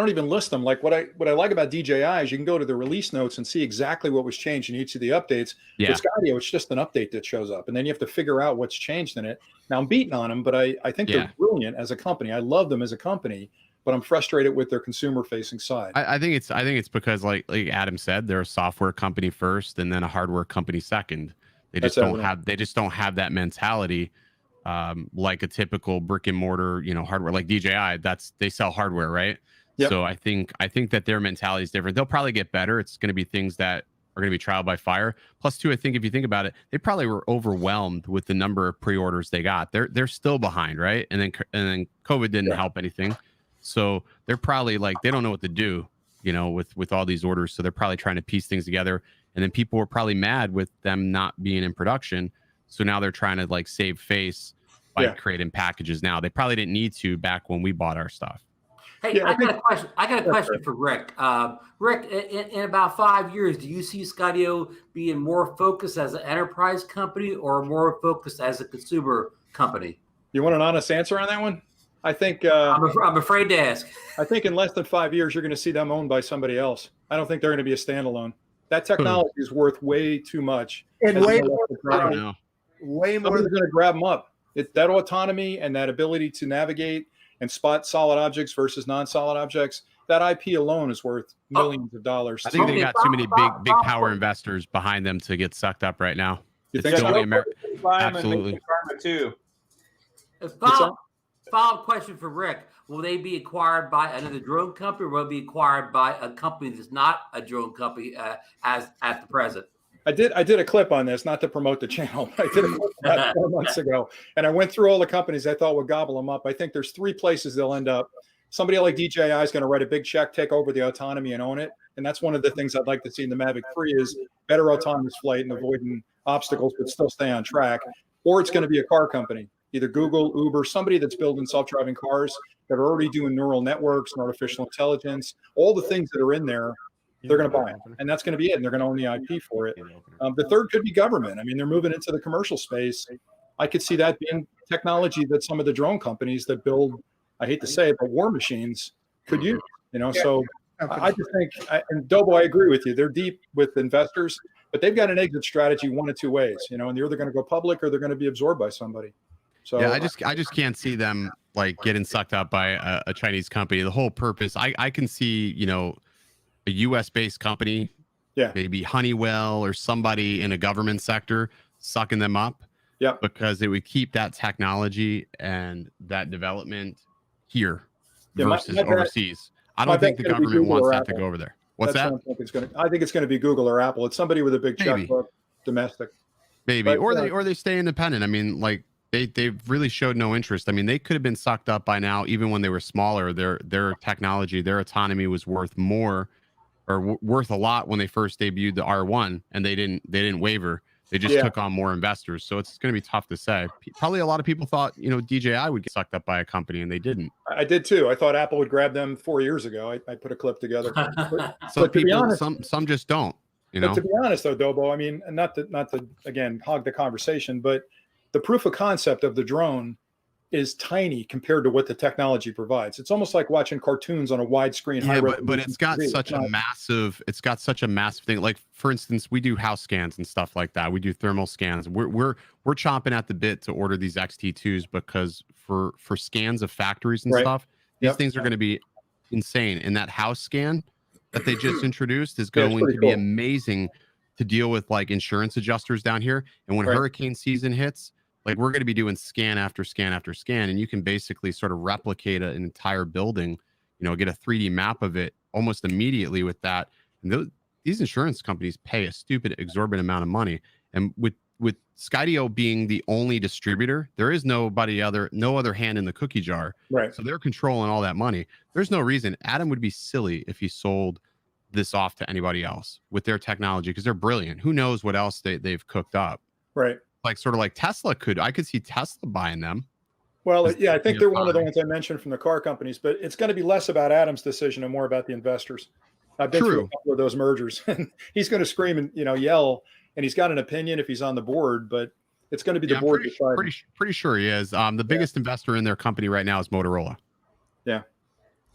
even list them. Like what I like about DJI is you can go to the release notes and see exactly what was changed in each of the updates. Yeah. With Skydio, it's just an update that shows up, and then you have to figure out what's changed in it. Now I'm beating on them, but I think they're brilliant as a company. I love them as a company, but I'm frustrated with their consumer facing side. I think it's because like Adam said, they're a software company first and then a hardware company second. They just don't have that mentality. Like a typical brick and mortar, you know, hardware like DJI, they sell hardware, right? Yep. So I think that their mentality is different. They'll probably get better. It's going to be things that are going to be trial by fire. Plus, too, I think if you think about it, they probably were overwhelmed with the number of pre-orders they got. They're still behind, right? And then COVID didn't help anything. So they're probably like they don't know what to do, you know, with all these orders. So they're probably trying to piece things together. And then people were probably mad with them not being in production. So now they're trying to like save face by creating packages now. They probably didn't need to back when we bought our stuff. Hey, I got a question for Rick. Rick, in about 5 years, do you see Skydio being more focused as an enterprise company or more focused as a consumer company? You want an honest answer on that one? I think I'm afraid to ask. I think in less than 5 years, you're going to see them owned by somebody else. I don't think they're going to be a standalone. That technology is worth way too much. And way more Somebody's going to grab them up. That autonomy and that ability to navigate and spot solid objects versus non-solid objects, that IP alone is worth millions of dollars. I think they got too many big power investors behind them to get sucked up right now. You think so? Absolutely. Follow-up question for Rick. Will they be acquired by another drone company or will they be acquired by a company that's not a drone company as at the present? I did a clip on this, not to promote the channel. I did a clip about 4 months ago, and I went through all the companies I thought would gobble them up. I think there's 3 places they'll end up. Somebody like DJI is going to write a big check, take over the autonomy, and own it. And that's one of the things I'd like to see in the Mavic 3 is better autonomous flight and avoiding obstacles, but still stay on track. Or it's going to be a car company, either Google, Uber, somebody that's building self-driving cars that are already doing neural networks and artificial intelligence, all the things that are in there. They're going to buy it, and that's going to be it. And they're going to own the IP for it. The third could be government. I mean, they're moving into the commercial space. I could see that being technology that some of the drone companies that build, I hate to say it, but war machines could use. You know, so I just think, and Dobo, I agree with you. They're deep with investors, but they've got an exit strategy one of 2 ways. You know, and they're either going to go public or they're going to be absorbed by somebody. So yeah, I just can't see them like getting sucked up by a Chinese company. The whole purpose, I can see, you know, a U.S. based company, maybe Honeywell or somebody in a government sector sucking them up, because it would keep that technology and that development here versus overseas. I don't think the government wants that to go over there. What's that? I think it's going to be Google or Apple. It's somebody with a big checkbook, domestic. Maybe, or they stay independent. I mean, like they've really showed no interest. I mean, they could have been sucked up by now, even when they were smaller. Their technology, their autonomy was worth more. Or worth a lot when they first debuted the R1, and they didn't waver. They just took on more investors. So it's going to be tough to say. Probably a lot of people thought, you know, DJI would get sucked up by a company, and they didn't. I did too. I thought Apple would grab them 4 years ago. I put a clip together. Some people, honest, some just don't. You know. But to be honest, though, Dobo, I mean, not to again hog the conversation, but the proof of concept of the drone is tiny compared to what the technology provides. It's almost like watching cartoons on a widescreen. Yeah, but it's got such a massive thing. Like, for instance, we do house scans and stuff like that. We do thermal scans. We're chomping at the bit to order these XT2s because for scans of factories and stuff, these things are going to be insane. And that house scan that they just introduced is going to be amazing to deal with, like, insurance adjusters down here. And when hurricane season hits, like, we're going to be doing scan after scan after scan, and you can basically sort of replicate an entire building, get a 3D map of it almost immediately with that. And these insurance companies pay a stupid, exorbitant amount of money. And with Skydio being the only distributor, there is no other hand in the cookie jar. Right. So they're controlling all that money. There's no reason. Adam would be silly if he sold this off to anybody else with their technology, because they're brilliant. Who knows what else they've cooked up. Right. Like, sort of like Tesla I could see Tesla buying them. Well, yeah, I think they're one of the ones I mentioned from the car companies, but it's going to be less about Adam's decision and more about the investors. I've been through a couple of those mergers, and he's going to scream and yell, and he's got an opinion if he's on the board, but it's going to be the board deciding. Pretty sure he is. The biggest investor in their company right now is Motorola. Yeah.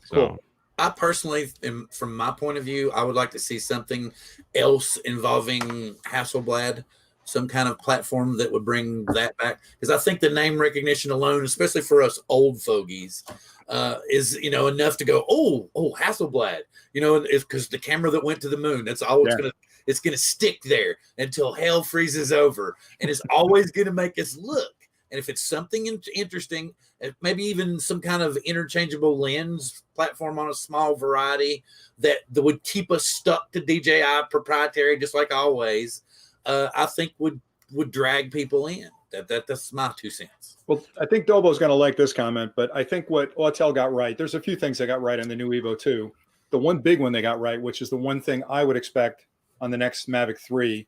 So. Cool. I personally, from my point of view, I would like to see something else involving Hasselblad. Some kind of platform that would bring that back, because I think the name recognition alone, especially for us old fogies, is enough to go, oh Hasselblad, because the camera that went to the moon, that's all it's gonna stick there until hell freezes over, and it's always gonna make us look. And if it's something interesting, maybe even some kind of interchangeable lens platform on a small variety that would keep us stuck to DJI proprietary, just like always. I think would drag people in. That's my 2 cents. Well, I think Dobo's going to like this comment, but I think what Autel got right, there's a few things they got right on the new Evo 2. The one big one they got right, which is the one thing I would expect on the next Mavic 3,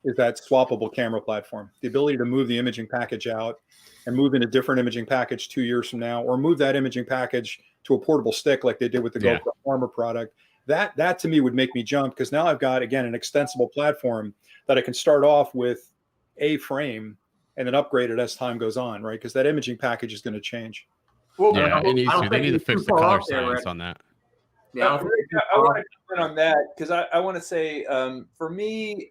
is that swappable camera platform. The ability to move the imaging package out and move in a different imaging package 2 years from now, or move that imaging package to a portable stick like they did with the GoPro Armor product. That to me would make me jump, because now I've got, again, an extensible platform that I can start off with a frame and then upgrade it as time goes on, right? Because that imaging package is going to change. Well, they need to fix the color science on that. Yeah, I want to comment on that, because I want to say, for me,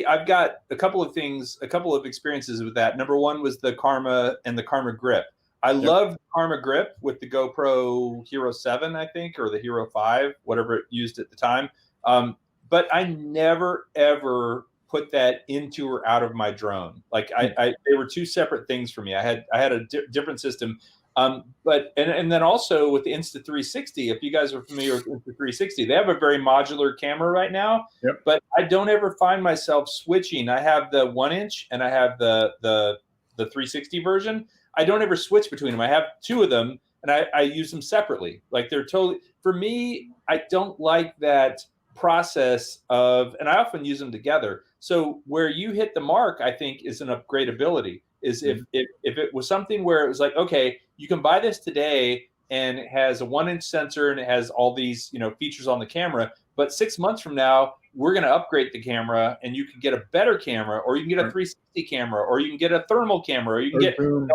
I've got a couple of experiences with that. Number one was the Karma and the Karma Grip. I love the Karma Grip with the GoPro Hero 7, I think, or the Hero 5, whatever it used at the time. But I never, ever put that into or out of my drone. Like they were two separate things for me. I had a different system. But then also with the Insta360, if you guys are familiar with Insta360, they have a very modular camera right now. Yep. But I don't ever find myself switching. I have the 1-inch and I have the 360 version. I don't ever switch between them. I have two of them and I use them separately. Like, they're totally, for me, I don't like that process of, and I often use them together. So where you hit the mark, I think, is an upgradability. Is if it was something where it was like, okay, you can buy this today and it has a 1-inch sensor and it has all these, features on the camera, but 6 months from now, we're going to upgrade the camera and you can get a better camera, or you can get a 360 camera, or you can get a thermal camera, or you can get Zoom,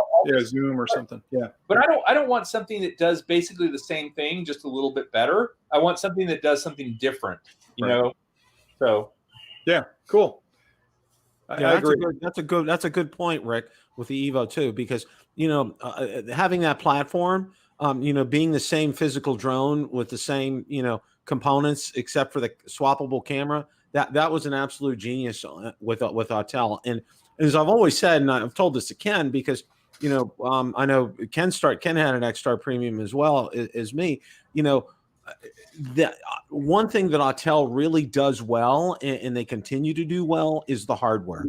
Zoom or something. Yeah. But I don't want something that does basically the same thing, just a little bit better. I want something that does something different, you know? So. Yeah, cool. Yeah, I agree. That's a good point, Rick, with the Evo 2, because having that platform, being the same physical drone with the same components except for the swappable camera, that was an absolute genius with Autel. And as I've always said, and I've told this to Ken, because I know Ken had an X-Star Premium as well as me. The one thing that Autel really does well, and they continue to do well, is the hardware.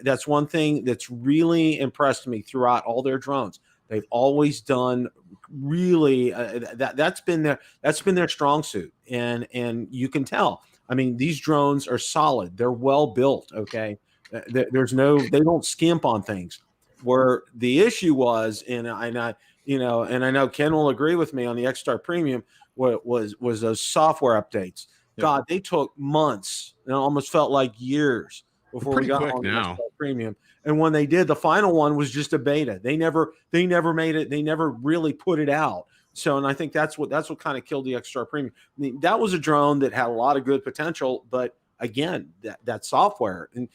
That's one thing that's really impressed me throughout all their drones. They've always done really that's been their strong suit, and you can tell. I mean, these drones are solid. They're well built. Okay, they don't skimp on things. Where the issue was, and I know Ken will agree with me on the X-Star Premium, was those software updates. Yeah. God, they took months, and it almost felt like years before Pretty we got quick on the now. XR Premium. And when they did, the final one was just a beta. They never made it. They never really put it out. So, and I think that's what kind of killed the XR Premium. I mean, that was a drone that had a lot of good potential, but again, that software and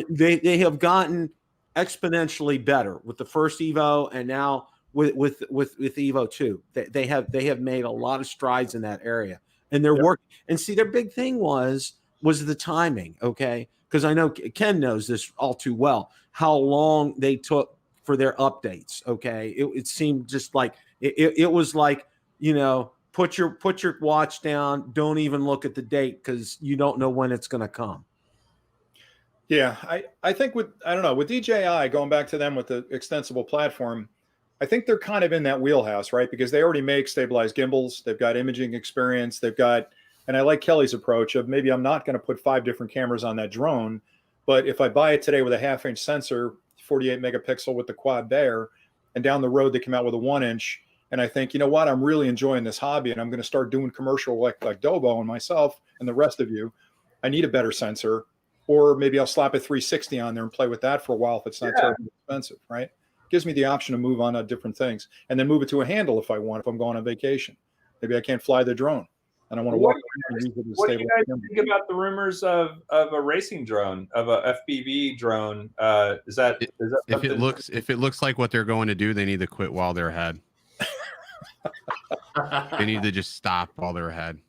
they have gotten exponentially better with the first Evo and now with Evo 2. They have made a lot of strides in that area, and they're working. And see, their big thing was the timing, okay? Because I know Ken knows this all too well, how long they took for their updates, okay? It seemed just like it was like, you know, put your watch down, don't even look at the date because you don't know when it's going to come. Yeah, I think with DJI, going back to them with the extensible platform, I think they're kind of in that wheelhouse, right? Because they already make stabilized gimbals, they've got imaging experience, they've got, and I like Kelly's approach of maybe I'm not going to put 5 different cameras on that drone, but if I buy it today with a 1/2-inch sensor, 48 megapixel with the quad there, and down the road they come out with a 1-inch, and I think, you know what, I'm really enjoying this hobby, and I'm going to start doing commercial like Dobo and myself and the rest of you. I need a better sensor. Or maybe I'll slap a 360 on there and play with that for a while if it's not terribly expensive, right? Gives me the option to move on to different things and then move it to a handle if I want, if I'm going on vacation. Maybe I can't fly the drone and I want to walk around and use it as What do stable. you guys think about the rumors of a racing drone, of a FPV drone? Is that if it looks like what they're going to do, they need to quit while they're ahead. They need to just stop while they're ahead.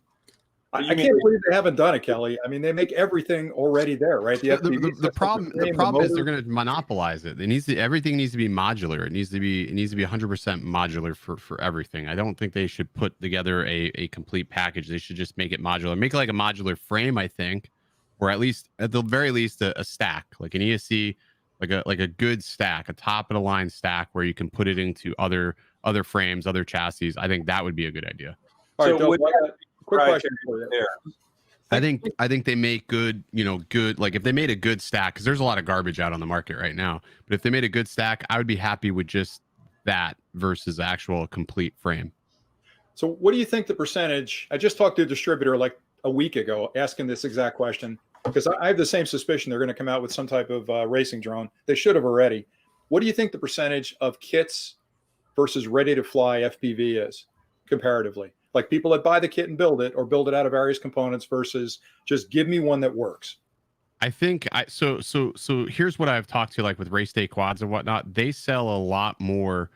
I can't believe they haven't done it, Kelly. I mean, they make everything already there, right? The problem is they're going to monopolize it. Everything needs to be modular. It needs to be 100% modular for everything. I don't think they should put together a complete package. They should just make it modular. Make it like a modular frame, I think, or at the very least a stack, like an ESC, like a good stack, a top of the line stack where you can put it into other frames, other chassis. I think that would be a good idea. All right, So quick question for you. There. I think they make good, like if they made a good stack, because there's a lot of garbage out on the market right now. But if they made a good stack, I would be happy with just that versus actual complete frame. So what do you think the percentage? I just talked to a distributor like a week ago asking this exact question because I have the same suspicion they're going to come out with some type of racing drone. They should have already. What do you think the percentage of kits versus ready to fly FPV is comparatively? Like people that buy the kit and build it or build it out of various components versus just give me one that works. I think so here's what I've talked to, like with race day quads and whatnot. They sell a lot more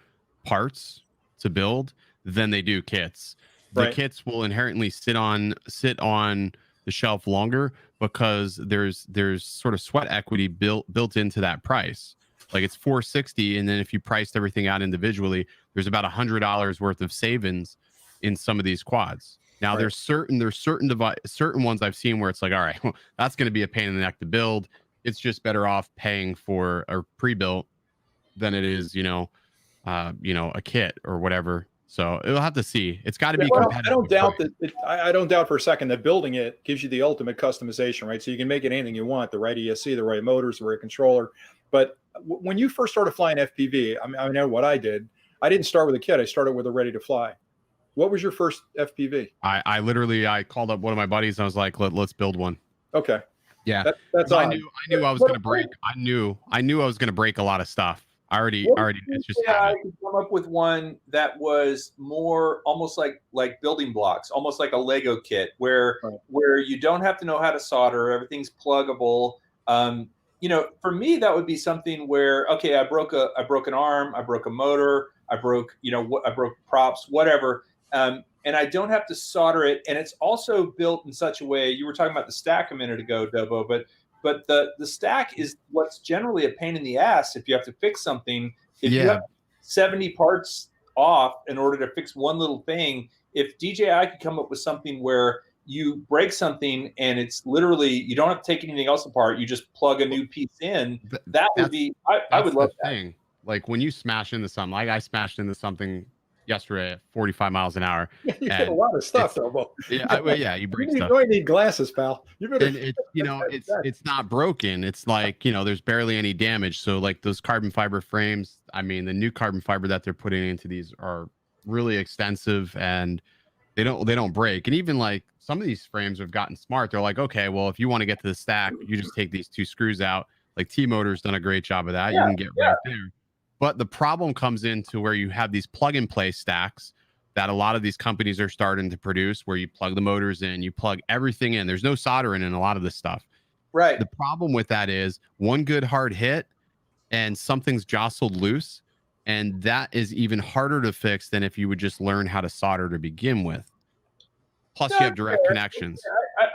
parts to build than they do kits. The kits will inherently sit on the shelf longer because there's sort of sweat equity built into that price. Like it's $460, and then if you priced everything out individually, there's about $100 worth of savings in some of these quads. Now there's certain ones I've seen where it's like, all right, well, that's going to be a pain in the neck to build. It's just better off paying for a pre-built than it is, a kit or whatever. So it'll have to see. It's got to be competitive. I don't doubt that. I don't doubt for a second that building it gives you the ultimate customization, right? So you can make it anything you want, the right ESC, the right motors, the right controller. But when you first started flying FPV, I know what I did. I didn't start with a kit. I started with a ready to fly. What was your first FPV? I literally called up one of my buddies and I was like, let's build one. Okay. Yeah. That's I knew I was going to break. I knew I was going to break a lot of stuff. I already it's just I could come up with one that was more almost like building blocks, almost like a Lego kit where you don't have to know how to solder, everything's pluggable. For me that would be something where I broke an arm, I broke a motor, I broke props, whatever. And I don't have to solder it. And it's also built in such a way, you were talking about the stack a minute ago, Dobo, but the stack is what's generally a pain in the ass if you have to fix something. If you have 70 parts off in order to fix one little thing, if DJI could come up with something where you break something and it's literally, you don't have to take anything else apart, you just plug a new piece in, that would be, I would love that. Thing. Like when you smash into something, like I smashed into something yesterday at 45 miles an hour. You get a lot of stuff, though. You break stuff. You need glasses, pal. You better. And it's not broken. It's like, there's barely any damage. So like those carbon fiber frames, I mean, the new carbon fiber that they're putting into these are really extensive, and They don't break. And even like some of these frames have gotten smart. They're like, okay, well, if you want to get to the stack, you just take these 2 screws out. Like T-Motor's done a great job of that. You can get right there. But the problem comes into where you have these plug and play stacks that a lot of these companies are starting to produce, where you plug the motors in, you plug everything in. There's no soldering in a lot of this stuff. Right. The problem with that is one good hard hit and something's jostled loose. And that is even harder to fix than if you would just learn how to solder to begin with. Plus, you have direct connections.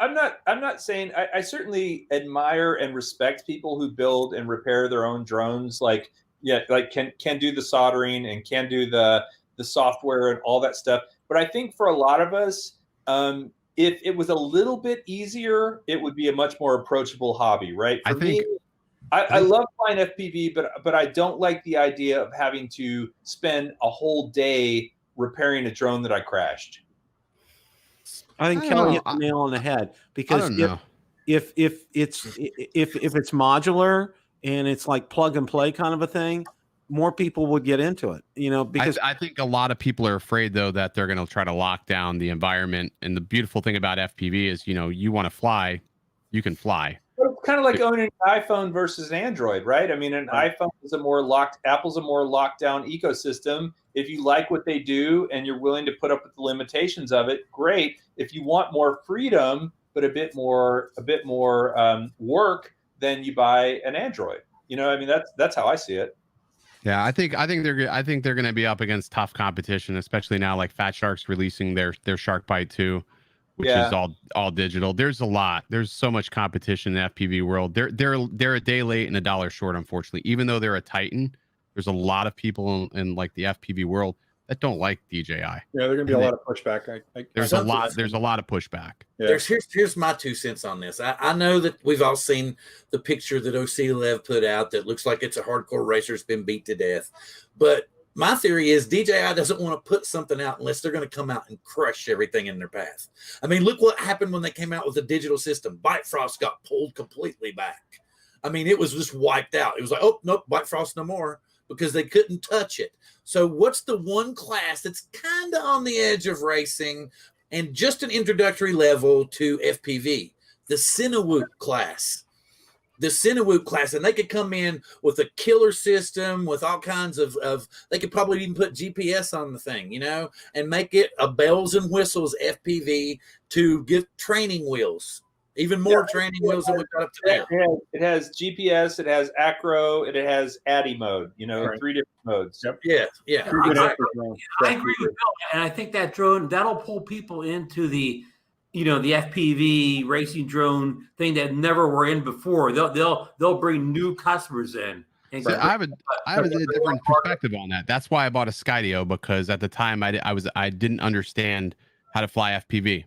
I'm not saying I certainly admire and respect people who build and repair their own drones. Like can do the soldering and can do the software and all that stuff. But I think for a lot of us, if it was a little bit easier, it would be a much more approachable hobby, right? For me, I love flying FPV, but I don't like the idea of having to spend a whole day repairing a drone that I crashed. I think Kelly hit the nail on the head, because if it's modular and it's like plug and play kind of a thing, more people would get into it, because I think a lot of people are afraid, though, that they're going to try to lock down the environment. And the beautiful thing about FPV is, you want to fly, you can fly. Well, it's kind of like owning an iPhone versus Android, right? I mean, an iPhone is Apple's a more locked down ecosystem. If you like what they do and you're willing to put up with the limitations of it, great. If you want more freedom, but a bit more work, then you buy an Android. I mean, that's how I see it. Yeah, I think they're going to be up against tough competition, especially now. Like Fat Shark's releasing their Shark Bite 2, which is all digital. There's so much competition in the FPV world. They're a day late and $1 short, unfortunately. Even though they're a Titan, there's a lot of people in like the FPV world that don't like DJI. Yeah, there's gonna be a lot of pushback. There's a lot of pushback. Yeah. Here's my 2 cents on this. I know that we've all seen the picture that OC-Lev put out that looks like it's a hardcore racer's been beat to death. But my theory is DJI doesn't want to put something out unless they're going to come out and crush everything in their path. I mean, look what happened when they came out with the digital system. Bifrost got pulled completely back. I mean, it was just wiped out. It was like, oh, nope, Bifrost no more, because they couldn't touch it. So what's the one class that's kind of on the edge of racing and just an introductory level to FPV? The Cinewoop class. The Cinewoop class, and they could come in with a killer system with all kinds of they could probably even put GPS on the thing, and make it a bells and whistles FPV to get training wheels. Even more training wheels than we've got up to now. It has GPS, it has acro, and it has ADI mode, 3 different modes. Yep. Yeah. I agree with Bill, and I think that drone, that'll pull people into the FPV racing drone thing that never were in before. They'll bring new customers in. And I have a different perspective on that. That's why I bought a Skydio, because at the time I didn't understand how to fly FPV.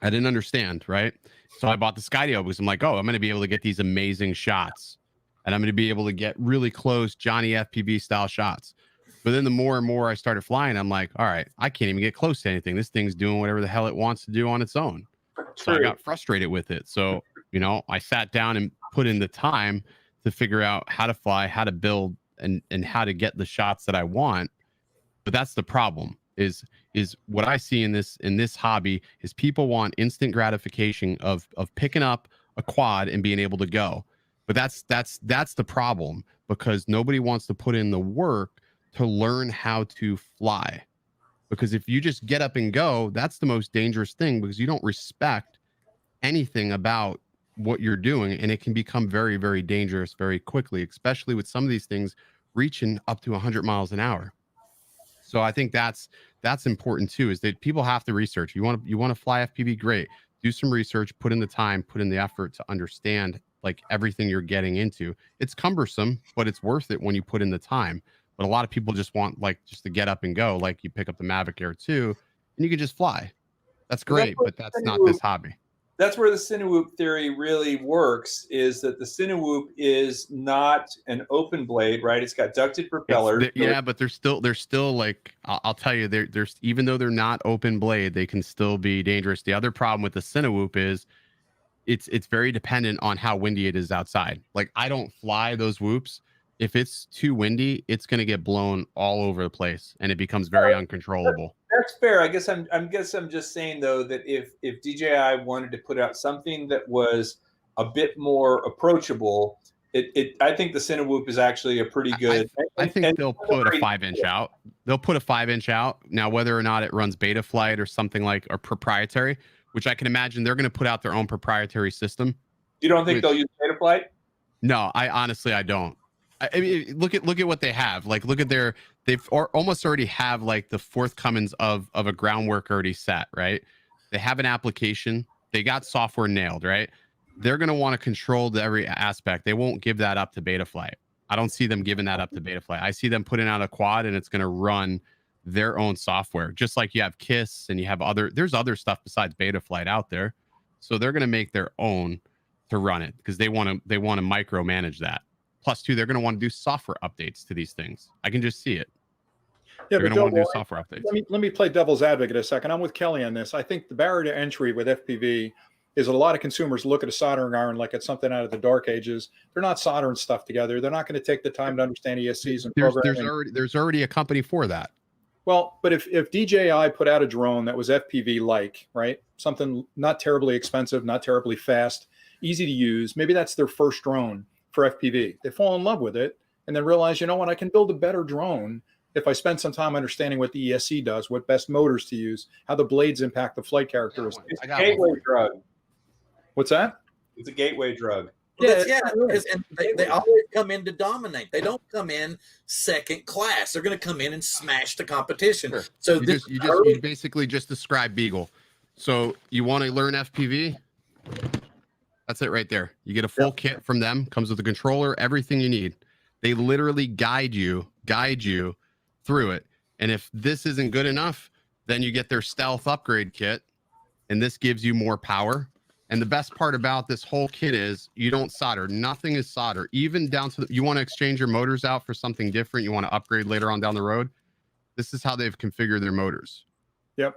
I didn't understand, right? So I bought the Skydio because I'm like, I'm going to be able to get these amazing shots, and I'm going to be able to get really close Johnny FPV style shots. But then the more and more I started flying, I'm like, all right, I can't even get close to anything. This thing's doing whatever the hell it wants to do on its own. So I got frustrated with it. So, I sat down and put in the time to figure out how to fly, how to build, and how to get the shots that I want. But that's the problem. Is what I see in this hobby is people want instant gratification of picking up a quad and being able to go. But that's the problem, because nobody wants to put in the work to learn how to fly. Because if you just get up and go, that's the most dangerous thing, because you don't respect anything about what you're doing, and it can become very, very dangerous very quickly, especially with some of these things reaching up to 100 miles an hour. So I think that's important too, is that people have to research. You want to fly FPV, great. Do some research, put in the time, put in the effort to understand like everything you're getting into. It's cumbersome, but it's worth it when you put in the time. But a lot of people just want just to get up and go. Like you pick up the Mavic Air 2 and you can just fly. That's great, but that's not this hobby. That's where the Cinewoop theory really works, is that the Cinewoop is not an open blade, right? It's got ducted propellers. But they're still like, I'll tell you, there's even though they're not open blade, they can still be dangerous. The other problem with the Cinewoop is it's very dependent on how windy it is outside. Like I don't fly those whoops. If it's too windy, it's going to get blown all over the place and it becomes very uncontrollable. That's fair. I guess I'm just saying though that if DJI wanted to put out something that was a bit more approachable, I think the Cinewhoop is actually a pretty good. I think they'll put a 5-inch out. They'll put a 5-inch out. Now, whether or not it runs beta flight or something like or proprietary, which I can imagine they're going to put out their own proprietary system. You don't think they'll use beta flight? No, I honestly don't. I mean, look at what they have. Like, look at they've almost already have like the forthcomings of a groundwork already set, right? They have an application. They got software nailed, right? They're going to want to control every aspect. They won't give that up to Betaflight. I don't see them giving that up to Betaflight. I see them putting out a quad and it's going to run their own software, just like you have KISS and you have there's other stuff besides Betaflight out there. So they're going to make their own to run it because they want to micromanage that. Plus, too, they're going to want to do software updates to these things. I can just see it. Yeah, they're going to want to do software updates. Let me play devil's advocate a second. I'm with Kelly on this. I think the barrier to entry with FPV is that a lot of consumers look at a soldering iron like it's something out of the dark ages. They're not soldering stuff together. They're not going to take the time to understand ESCs and programming. There's already a company for that. Well, but if DJI put out a drone that was FPV-like, right? Something not terribly expensive, not terribly fast, easy to use, maybe that's their first drone for FPV. They fall in love with it and then realize, you know what, I can build a better drone if I spend some time understanding what the ESC does, what best motors to use, how the blades impact the flight characteristics. It's a gateway drug. What's that? It's a gateway drug. Yeah, and they always come in to dominate. They don't come in second class. They're going to come in and smash the competition. Sure. So you basically just described Beagle. So you want to learn FPV? That's it right there. You get a full kit from them. Comes with a controller, everything you need. They literally guide you through it. And if this isn't good enough, then you get their stealth upgrade kit, and this gives you more power. And the best part about this whole kit is you don't solder. Nothing is solder. Even down to you want to exchange your motors out for something different. You want to upgrade later on down the road. This is how they've configured their motors. Yep.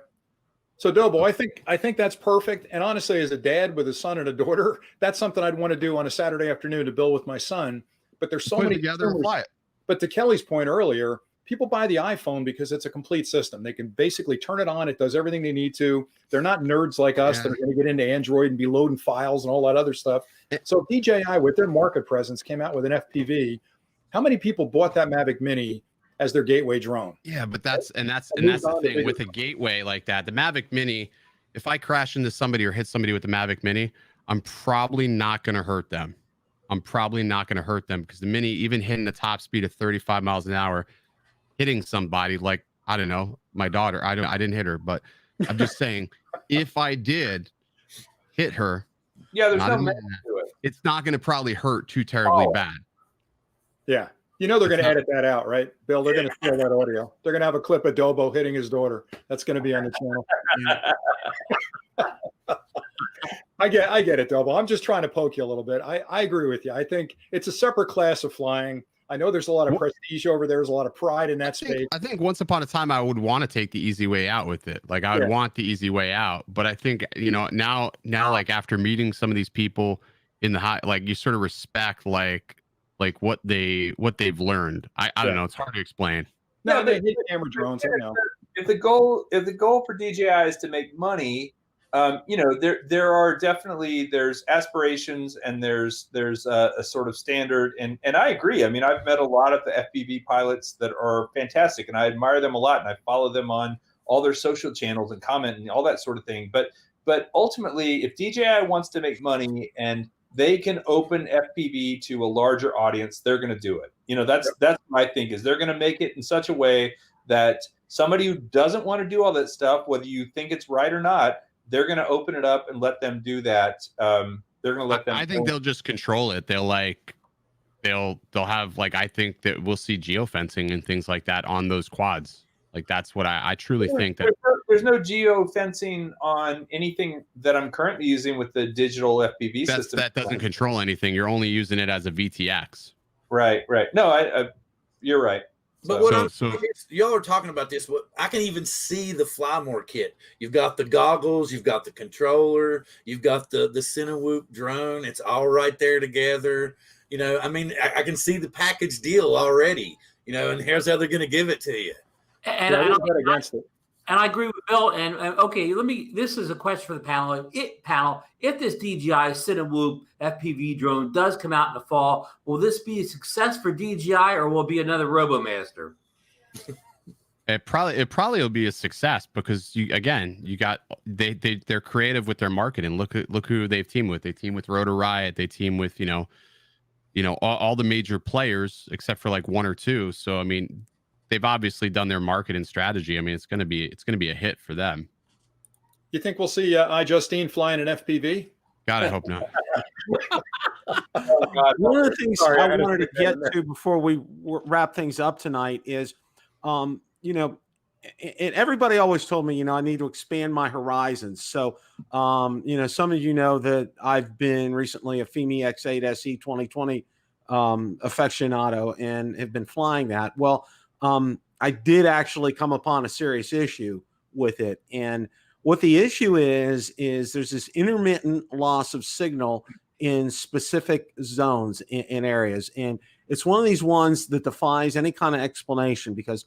So Dobo, I think that's perfect. And honestly, as a dad with a son and a daughter, that's something I'd want to do on a Saturday afternoon to build with my son. But there's so many together and fly it. But to Kelly's point earlier, people buy the iPhone because it's a complete system. They can basically turn it on. It does everything they need to. They're not nerds like us that are going to get into Android and be loading files and all that other stuff. So DJI, with their market presence, came out with an FPV. How many people bought that Mavic Mini as their gateway drone? Yeah, but that's the thing with a gateway like that. The Mavic Mini, if I crash into somebody or hit somebody with the Mavic Mini, I'm probably not going to hurt them. Because the Mini, even hitting the top speed of 35 miles an hour, hitting somebody like, I don't know, my daughter, I didn't hit her, but I'm just saying, if I did hit her, there's no method to it. It's not going to probably hurt too terribly bad. Yeah. You know they're going to edit that out, right, Bill? They're going to steal that audio. They're going to have a clip of Dobo hitting his daughter. That's going to be on the channel. I get it, Dobo. I'm just trying to poke you a little bit. I agree with you. I think it's a separate class of flying. I know there's a lot of prestige over there. There's a lot of pride in that space. I think once upon a time I would want to take the easy way out with it. Like I would want the easy way out. But I think, now like after meeting some of these people in the high, like you sort of respect like what they've learned. I don't know. It's hard to explain. No, they hit camera drones. If the goal for DJI is to make money, there are definitely there's aspirations and there's a sort of standard, and I agree. I mean, I've met a lot of the FPV pilots that are fantastic, and I admire them a lot, and I follow them on all their social channels and comment and all that sort of thing. But ultimately, if DJI wants to make money and they can open FPV to a larger audience, they're going to do it. That's what I think is they're going to make it in such a way that somebody who doesn't want to do all that stuff, whether you think it's right or not, they're going to open it up and let them do that. They're going to let them. I think they'll just control it. They'll have I think that we'll see geofencing and things like that on those quads. Like that's what I truly think that there's no geofencing on anything that I'm currently using with the digital FPV system. That doesn't control anything. You're only using it as a VTX. Right. No, you're right. But y'all are talking about this. I can even see the Flymore kit. You've got the goggles, you've got the controller, you've got the Cinewhoop drone. It's all right there together. I mean, I can see the package deal already. And here's how they're going to give it to you. And I'm not against it. And I agree with Bill. And okay, this is a question for the panel. If this DJI Cinewoop FPV drone does come out in the fall, will this be a success for DJI or will it be another RoboMaster? It probably will be a success because they're creative with their marketing. Look who they've teamed with. They team with Rotor Riot. They team with all the major players except for like one or two. So I mean, they've obviously done their marketing strategy. I mean, it's gonna be a hit for them. You think we'll see iJustine flying an FPV? God, I hope not. Oh, God. One of the things Sorry, I had to wanted to stick that get in there. to before we wrap things up tonight is, and everybody always told me, I need to expand my horizons. So, some of you know that I've been recently a Fimi X8 SE 2020 aficionado and have been flying that. Well, I did actually come upon a serious issue with it. And what the issue is there's this intermittent loss of signal in specific zones in areas. And it's one of these ones that defies any kind of explanation, because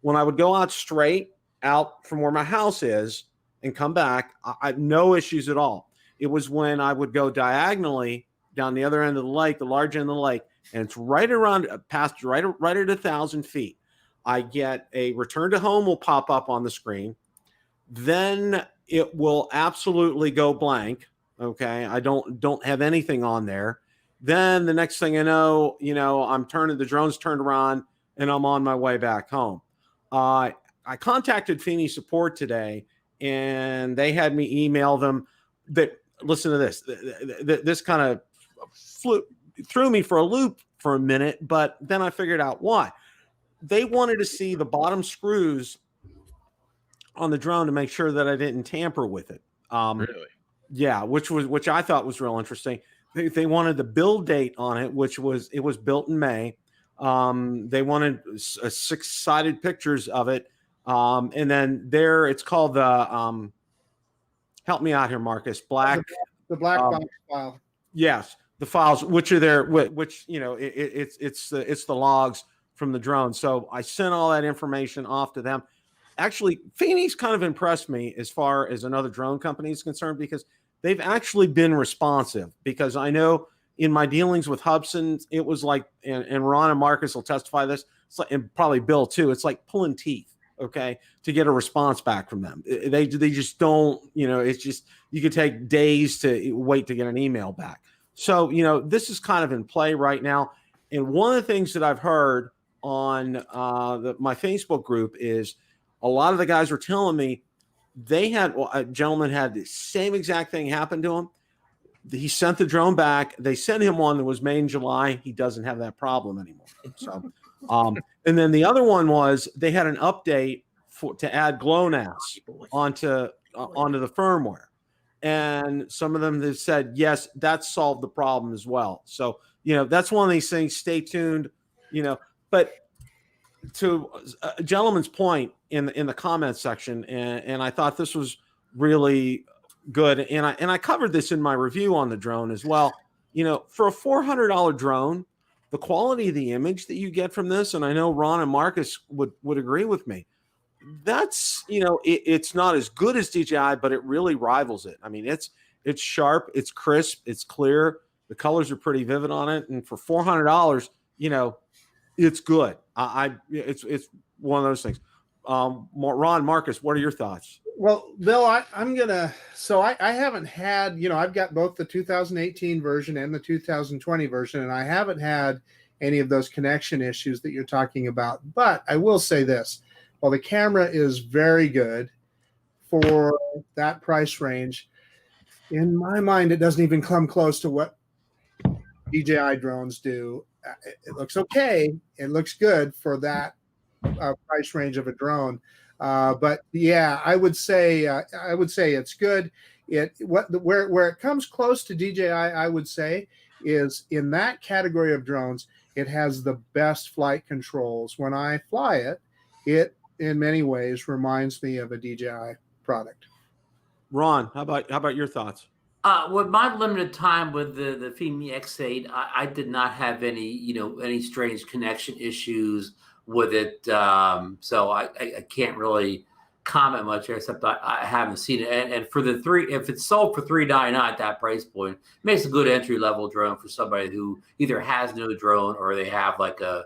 when I would go out straight out from where my house is and come back, I had no issues at all. It was when I would go diagonally down the other end of the lake, the large end of the lake, and it's right around past right at 1,000 feet. I get a return to home will pop up on the screen. Then it will absolutely go blank. Okay. I don't have anything on there. Then the next thing I know, the drone's turned around and I'm on my way back home. I contacted Fimi support today and they had me email them that, listen to this, this kind of threw me for a loop for a minute, but then I figured out why. They wanted to see the bottom screws on the drone to make sure that I didn't tamper with it. Really? Yeah, which I thought was real interesting. They wanted the build date on it, which was built in May. They wanted 6-sided pictures of it. And then it's called the help me out here, Marcus. The black box file. Yes, the files, which are there, which it's the logs from the drone. So I sent all that information off to them. Actually, Fimi's kind of impressed me as far as another drone company is concerned, because they've actually been responsive. Because I know in my dealings with Hubson, it was like, and Ron and Marcus will testify this, it's like, and probably Bill too, it's like pulling teeth, okay, to get a response back from them. They just don't, it's just, you could take days to wait to get an email back. So, this is kind of in play right now. And one of the things that I've heard on my Facebook group is a lot of the guys were telling me a gentleman had the same exact thing happen to him. He sent the drone back. They sent him one that was made in July. He doesn't have that problem anymore. So, and then the other one was they had an update to add GLONASS onto the firmware. And some of them have said, yes, that solved the problem as well. So, that's one of these things. Stay tuned, but to a gentleman's point in the comments section, and I thought this was really good. And I covered this in my review on the drone as well. For a $400 drone, the quality of the image that you get from this, and I know Ron and Marcus would agree with me, that's, it's not as good as DJI, but it really rivals it. I mean, it's sharp, it's crisp, it's clear. The colors are pretty vivid on it. And for $400, it's good. It's one of those things. Ron, Marcus, what are your thoughts? Well, Bill, I haven't had, I've got both the 2018 version and the 2020 version, and I haven't had any of those connection issues that you're talking about. But I will say this, while the camera is very good for that price range, in my mind, it doesn't even come close to what DJI drones do. It looks okay. It looks good for that price range of a drone. But yeah, I would say it's good. Where it comes close to DJI, I would say, is in that category of drones, it has the best flight controls. When I fly it, it in many ways reminds me of a DJI product. Ron, how about your thoughts? With my limited time with the Fimi X8, I did not have any strange connection issues with it. So I can't really comment much except I haven't seen it. And for the three, if it's sold for $399 at that price point, it makes a good entry level drone for somebody who either has no drone or they have like a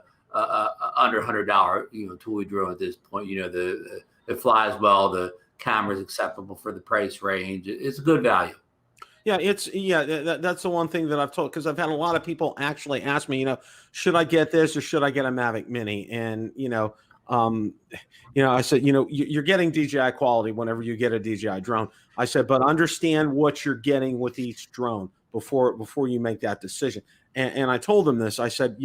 under $100 toy drone at this point. It flies well, the camera is acceptable for the price range. It's a good value. Yeah, that's the one thing that I've told, because I've had a lot of people actually ask me, should I get this or should I get a Mavic Mini? And I said, you're getting DJI quality whenever you get a DJI drone. I said, but understand what you're getting with each drone before you make that decision. And I told them this. I said,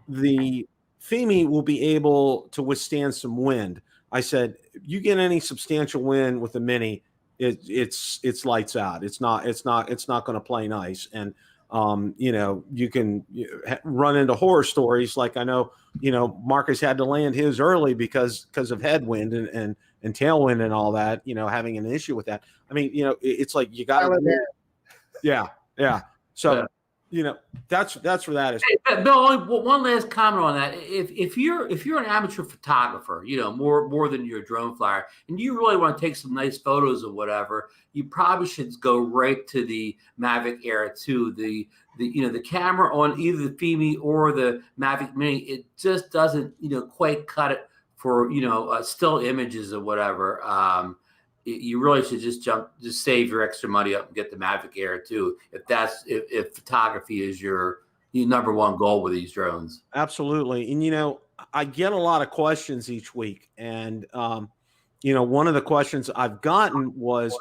the Fimi will be able to withstand some wind. I said, you get any substantial wind with the Mini, it's lights out. It's not going to play nice. And you can run into horror stories. Like I know, Marcus had to land his early because of headwind and tailwind and all that, having an issue with that. I mean, it's like you got to, yeah. So, that's where that is. Hey, Bill, one last comment on that. If you're an amateur photographer, more than your drone flyer, and you really want to take some nice photos or whatever, you probably should go right to the Mavic Air 2. The camera on either the Fimi or the Mavic Mini, it just doesn't quite cut it for still images or whatever. You really should just save your extra money up and get the Mavic Air 2 if photography is your number one goal with these drones. Absolutely. And I get a lot of questions each week, and one of the questions I've gotten was,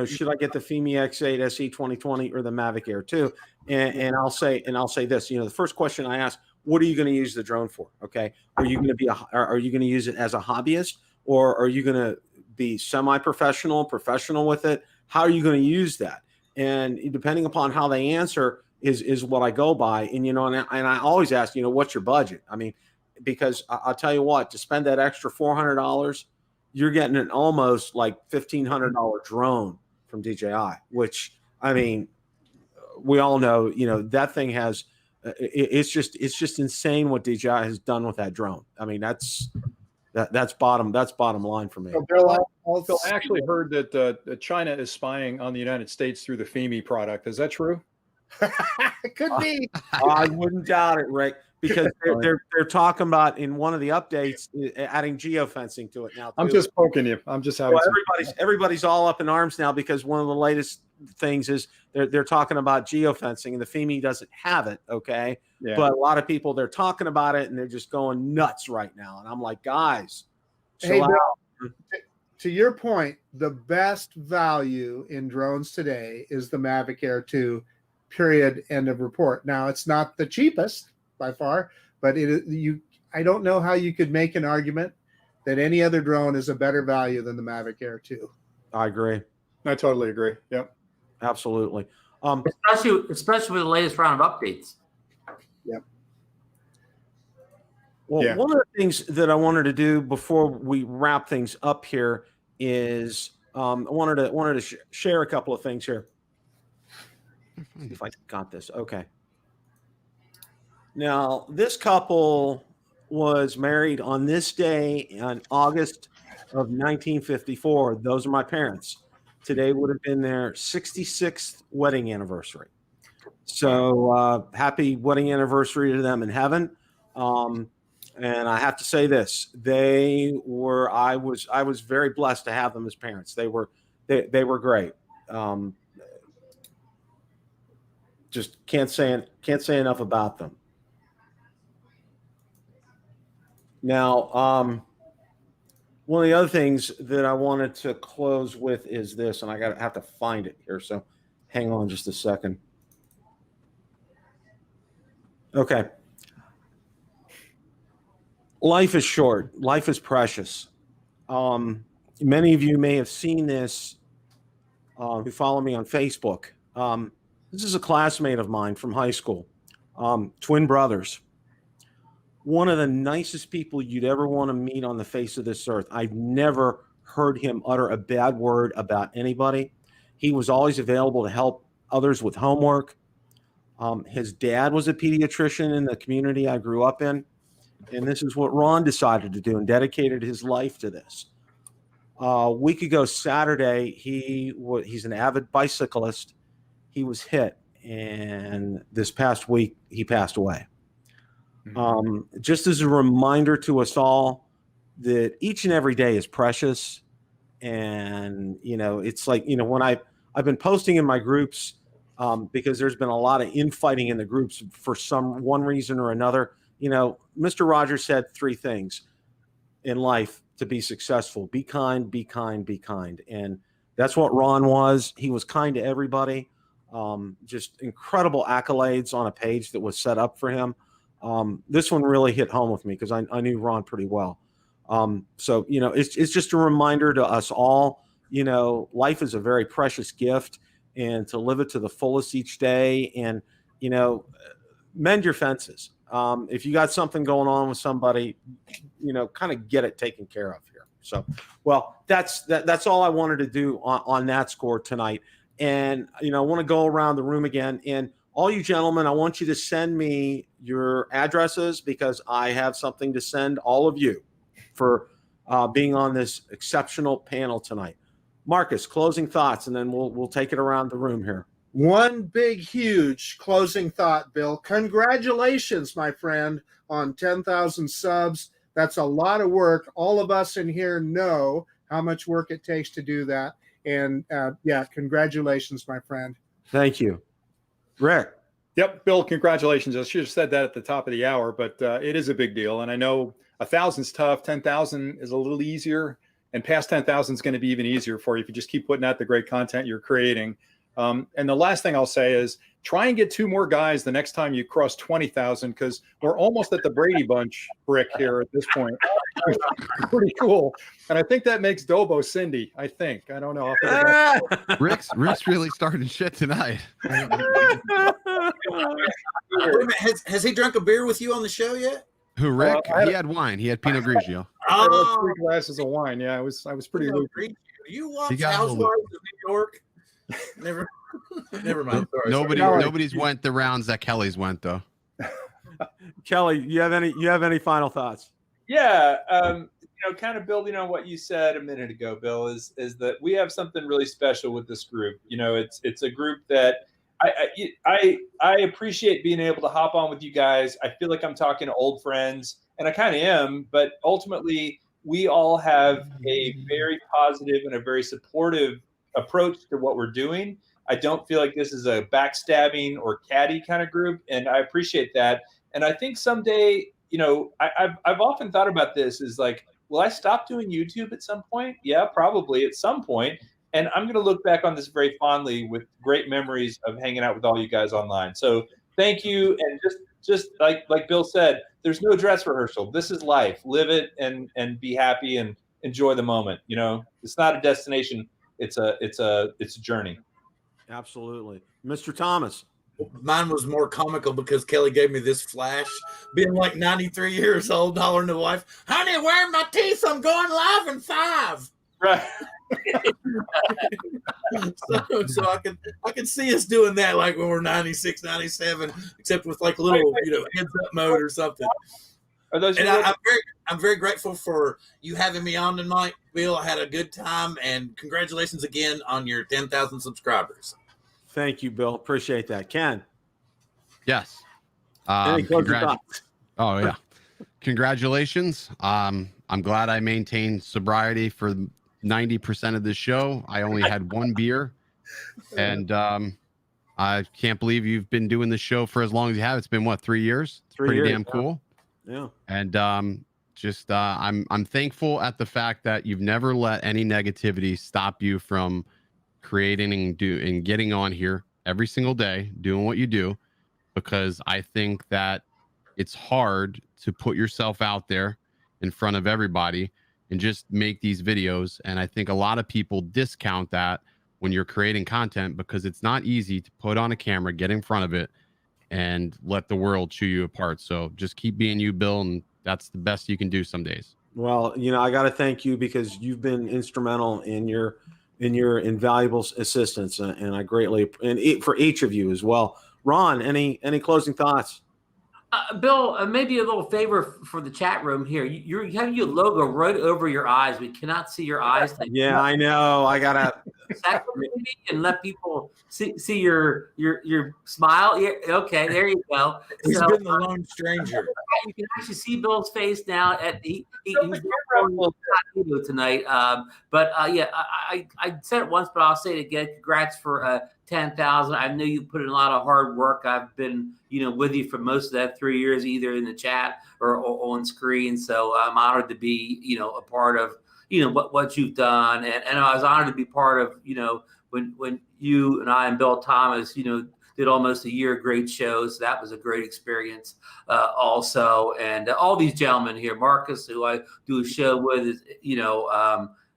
should I get the Fimi X8 SE 2020 or the Mavic Air 2? And I'll say this, the first question I ask, what are you going to use the drone for? Okay. Are you going to use it as a hobbyist, or are you going to be semi-professional, professional with it? How are you going to use that? And depending upon how they answer is what I go by. And, and I always ask, what's your budget? I mean, because I'll tell you what, to spend that extra $400, you're getting an almost like $1,500 drone from DJI, which, I mean, we all know, that thing has, it's just insane what DJI has done with that drone. I mean, that's bottom line for me. So Bill, I actually heard that China is spying on the United States through the Fimi product. Is that true? It could be. I wouldn't doubt it, Rick, because they're talking about in one of the updates adding geofencing to it now. I'm just poking you. I'm just having. Everybody's all up in arms now because one of the latest things is they're talking about geofencing, and the Fimi doesn't have it. Okay, yeah. But a lot of people, they're talking about it and they're just going nuts right now. And I'm like, guys, hey, Bill, to your point, the best value in drones today is the Mavic Air 2. Period. End of report. Now, it's not the cheapest by far, but I don't know how you could make an argument that any other drone is a better value than the Mavic Air 2. I agree. I totally agree. Yep. Absolutely. Especially with the latest round of updates. Yep. Well, yeah. One of the things that I wanted to do before we wrap things up here is I wanted to share a couple of things here. If I got this. Okay. Now, this couple was married on this day in August of 1954. Those are my parents. Today would have been their 66th wedding anniversary. So happy wedding anniversary to them in heaven. And I have to say this, I was very blessed to have them as parents. They were great. Just can't say enough about them. Now, one of the other things that I wanted to close with is this, and I have to find it here. So hang on just a second. Okay. Life is short. Life is precious. Many of you may have seen this who follow me on Facebook. This is a classmate of mine from high school, twin brothers. One of the nicest people you'd ever want to meet on the face of this earth. I've never heard him utter a bad word about anybody. He was always available to help others with homework. His dad was a pediatrician in the community I grew up in. And this is what Ron decided to do and dedicated his life to this. A week ago Saturday, he's an avid bicyclist. He was hit, and this past week he passed away. Just as a reminder to us all that each and every day is precious. And, it's like, when I've been posting in my groups, because there's been a lot of infighting in the groups for one reason or another. Mr. Rogers said 3 things in life to be successful: be kind, be kind, be kind. And that's what Ron was. He was kind to everybody. Just incredible accolades on a page that was set up for him. This one really hit home with me because I knew Ron pretty well. So, it's just a reminder to us all, life is a very precious gift, and to live it to the fullest each day, and, mend your fences. If you got something going on with somebody, kind of get it taken care of here. So, well, that's all I wanted to do on that score tonight. And, I want to go around the room again, and all you gentlemen, I want you to send me your addresses, because I have something to send all of you for being on this exceptional panel tonight. Marcus, closing thoughts, and then we'll take it around the room here. One big, huge closing thought, Bill. Congratulations, my friend, on 10,000 subs. That's a lot of work. All of us in here know how much work it takes to do that. And congratulations, my friend. Thank you. Rick. Yep, Bill, congratulations. I should have said that at the top of the hour, but it is a big deal. And I know 1,000's tough. 10,000 is a little easier. And past 10,000 is going to be even easier for you if you just keep putting out the great content you're creating. And the last thing I'll say is try and get 2 more guys the next time you cross 20,000, because we're almost at the Brady Bunch, Rick, here at this point. Pretty cool. And I think that makes Dobo Cindy, I think. I don't know. Rick's really starting shit tonight. Has he drunk a beer with you on the show yet? Who, Rick? He had wine. He had Pinot Grigio. I had 3 glasses of wine. Yeah, I was pretty loose. You watch Housewives of New York? Never mind. Sorry. Nobody's went the rounds that Kelly's went, though. Kelly, you have any final thoughts? Yeah, kind of building on what you said a minute ago, Bill, is that we have something really special with this group. It's a group that I appreciate being able to hop on with you guys. I feel like I'm talking to old friends, and I kind of am, but ultimately we all have a very positive and a very supportive approach to what we're doing. I don't feel like this is a backstabbing or catty kind of group, and I appreciate that. And I think someday, I've often thought about this, is like, will I stop doing YouTube at some point? Yeah, probably at some point. And I'm going to look back on this very fondly with great memories of hanging out with all you guys online. So thank you. And just like Bill said, there's no dress rehearsal. This is life. Live it and be happy and enjoy the moment. It's not a destination. It's a journey. Absolutely. Mr. Thomas. Mine was more comical because Kelly gave me this flash, being like 93 years old, hollering to the wife, "Honey, where are my teeth? I'm going live in 5." Right. so I can see us doing that like when we're 96, 97, except with like a little heads up mode or something. Are those? And I'm very grateful for you having me on tonight, Bill. I had a good time, and congratulations again on your 10,000 subscribers. Thank you, Bill. Appreciate that. Ken. Yes. Any closing thoughts? Oh yeah. Congratulations. I'm glad I maintained sobriety for 90% of this show. I only had 1 beer, and I can't believe you've been doing this show for as long as you have. It's been 3 years? It's pretty damn cool. Yeah. And I'm thankful at the fact that you've never let any negativity stop you from creating and getting on here every single day, doing what you do, because I think that it's hard to put yourself out there in front of everybody and just make these videos. And I think a lot of people discount that when you're creating content, because it's not easy to put on a camera, get in front of it, and let the world chew you apart. So just keep being you, Bill, and that's the best you can do some days. Well, I got to thank you, because you've been instrumental in your invaluable assistance, and I greatly, and for each of you as well. Ron, any closing thoughts? Bill, maybe a little favor for the chat room here. You have your logo right over your eyes. We cannot see your eyes. Yeah, I know. I gotta. And let people see your smile. Yeah, okay, there you go. He's been the lone stranger. You can actually see Bill's face now. He's tonight. Yeah, I said it once, but I'll say it again. Congrats for 10,000. I know you put in a lot of hard work. I've been, with you for most of that 3 years, either in the chat or on screen. So I'm honored to be, a part of, what you've done. And I was honored to be part of, when you and I and Bill Thomas, did almost a year of great shows. That was a great experience also. And all these gentlemen here, Marcus, who I do a show with, is,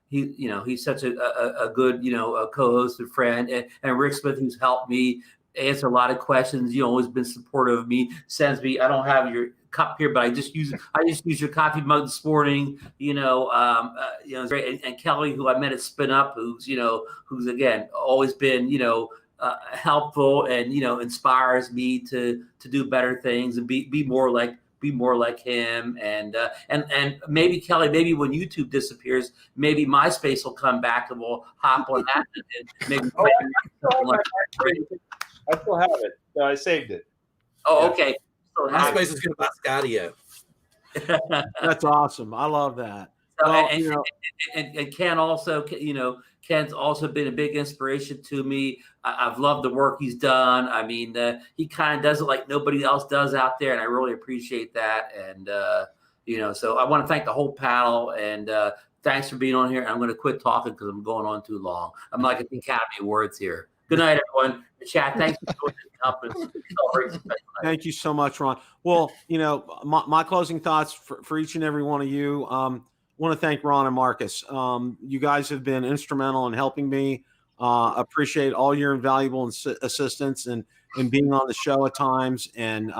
he's such a good, a co-host and friend, and Rick Smith, who's helped me answer a lot of questions. Always been supportive of me. Sends me. I don't have your cup here, but I just use your coffee mug this morning. Great. And Kelly, who I met at Spin Up, who's again always been helpful and inspires me to do better things and be more like him, and maybe Kelly, maybe when YouTube disappears, maybe MySpace will come back and we'll hop on that. And maybe I still have it. So I saved it. Oh, okay. So MySpace is going to buy Skydio. That's awesome. I love that. And Ken also, Ken's also been a big inspiration to me. I've loved the work he's done. I mean, he kind of does it like nobody else does out there, and I really appreciate that. And so I want to thank the whole panel, and thanks for being on here. I'm going to quit talking because I'm going on too long. I'm like at the Academy Awards here. Good night, everyone. The chat. Thanks for joining the conference. Thank you so much, Ron. Well, my closing thoughts for each and every one of you. Want to thank Ron and Marcus. You guys have been instrumental in helping me. Appreciate all your invaluable assistance and being on the show at times. And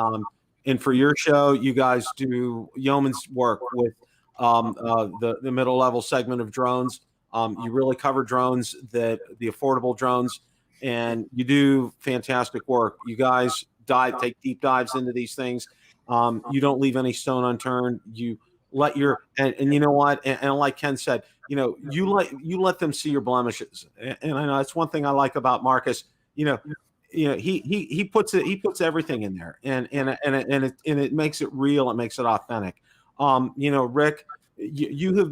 for your show, you guys do yeoman's work with the middle level segment of drones. You really cover drones, the affordable drones, and you do fantastic work. You guys take deep dives into these things. You don't leave any stone unturned. You let and you know what? And like Ken said, you let them see your blemishes. And I know that's one thing I like about Marcus. He puts everything in there, and it makes it real. It makes it authentic. Rick, your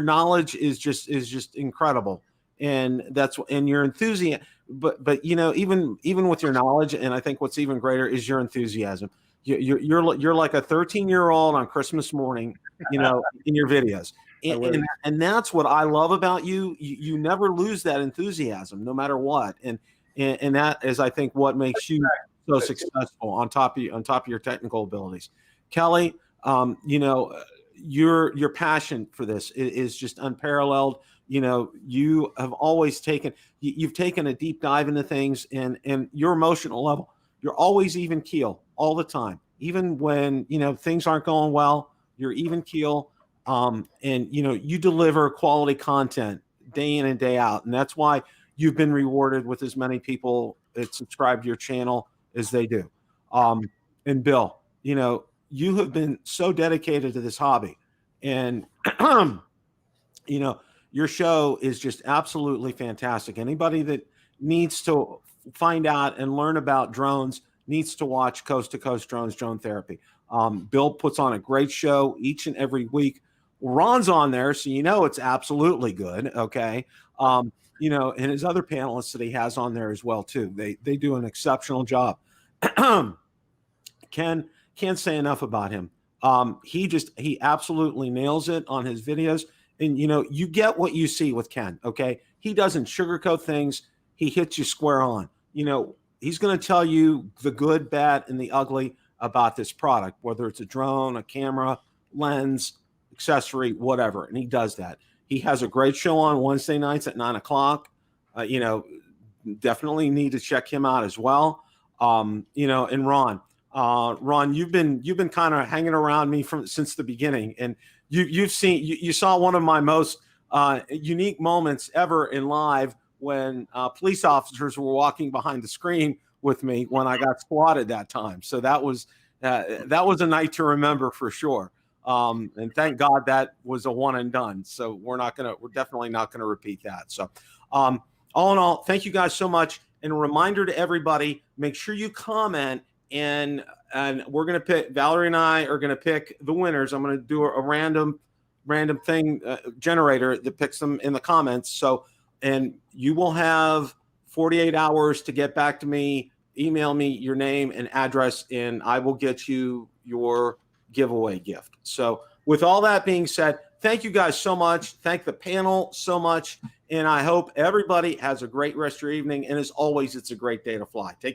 knowledge is just incredible, and your enthusiasm. But even with your knowledge, and I think what's even greater is your enthusiasm. You're like a 13-year-old on Christmas morning, in your videos, and that's what I love about you. You never lose that enthusiasm, no matter what, and that is, I think, what makes you so successful on top of your technical abilities. Kelly, your passion for this is just unparalleled. You have always taken a deep dive into things, and your emotional level. You're always even keel all the time, even when things aren't going well. You're even keel, and you deliver quality content day in and day out, and that's why you've been rewarded with as many people that subscribe to your channel as they do. And Bill, you have been so dedicated to this hobby, and your show is just absolutely fantastic. Anybody that needs to find out and learn about drones needs to watch Coast to Coast Drones, Drone Therapy. Bill puts on a great show each and every week. Ron's on there, so it's absolutely good. Okay. And his other panelists that he has on there as well too. They do an exceptional job. Can't say enough about him. He absolutely nails it on his videos. And you get what you see with Ken. Okay. He doesn't sugarcoat things. He hits you square on. He's going to tell you the good, bad, and the ugly about this product, whether it's a drone, a camera, lens, accessory, whatever. And he does that. He has a great show on Wednesday nights at 9:00. Definitely need to check him out as well. And Ron, you've been kind of hanging around me since the beginning, and you saw one of my most unique moments ever in live when police officers were walking behind the screen with me when I got swatted that time. So that was a night to remember for sure. And thank God that was a one and done. So we're definitely not gonna repeat that. So all in all, thank you guys so much. And a reminder to everybody, make sure you comment, and we're gonna pick, Valerie and I are gonna pick the winners. I'm gonna do a random thing generator that picks them in the comments. So, and you will have 48 hours to get back to me, email me your name and address, and I will get you your giveaway gift. So with all that being said, thank you guys so much. Thank the panel so much. And I hope everybody has a great rest of your evening. And as always, it's a great day to fly. Take care.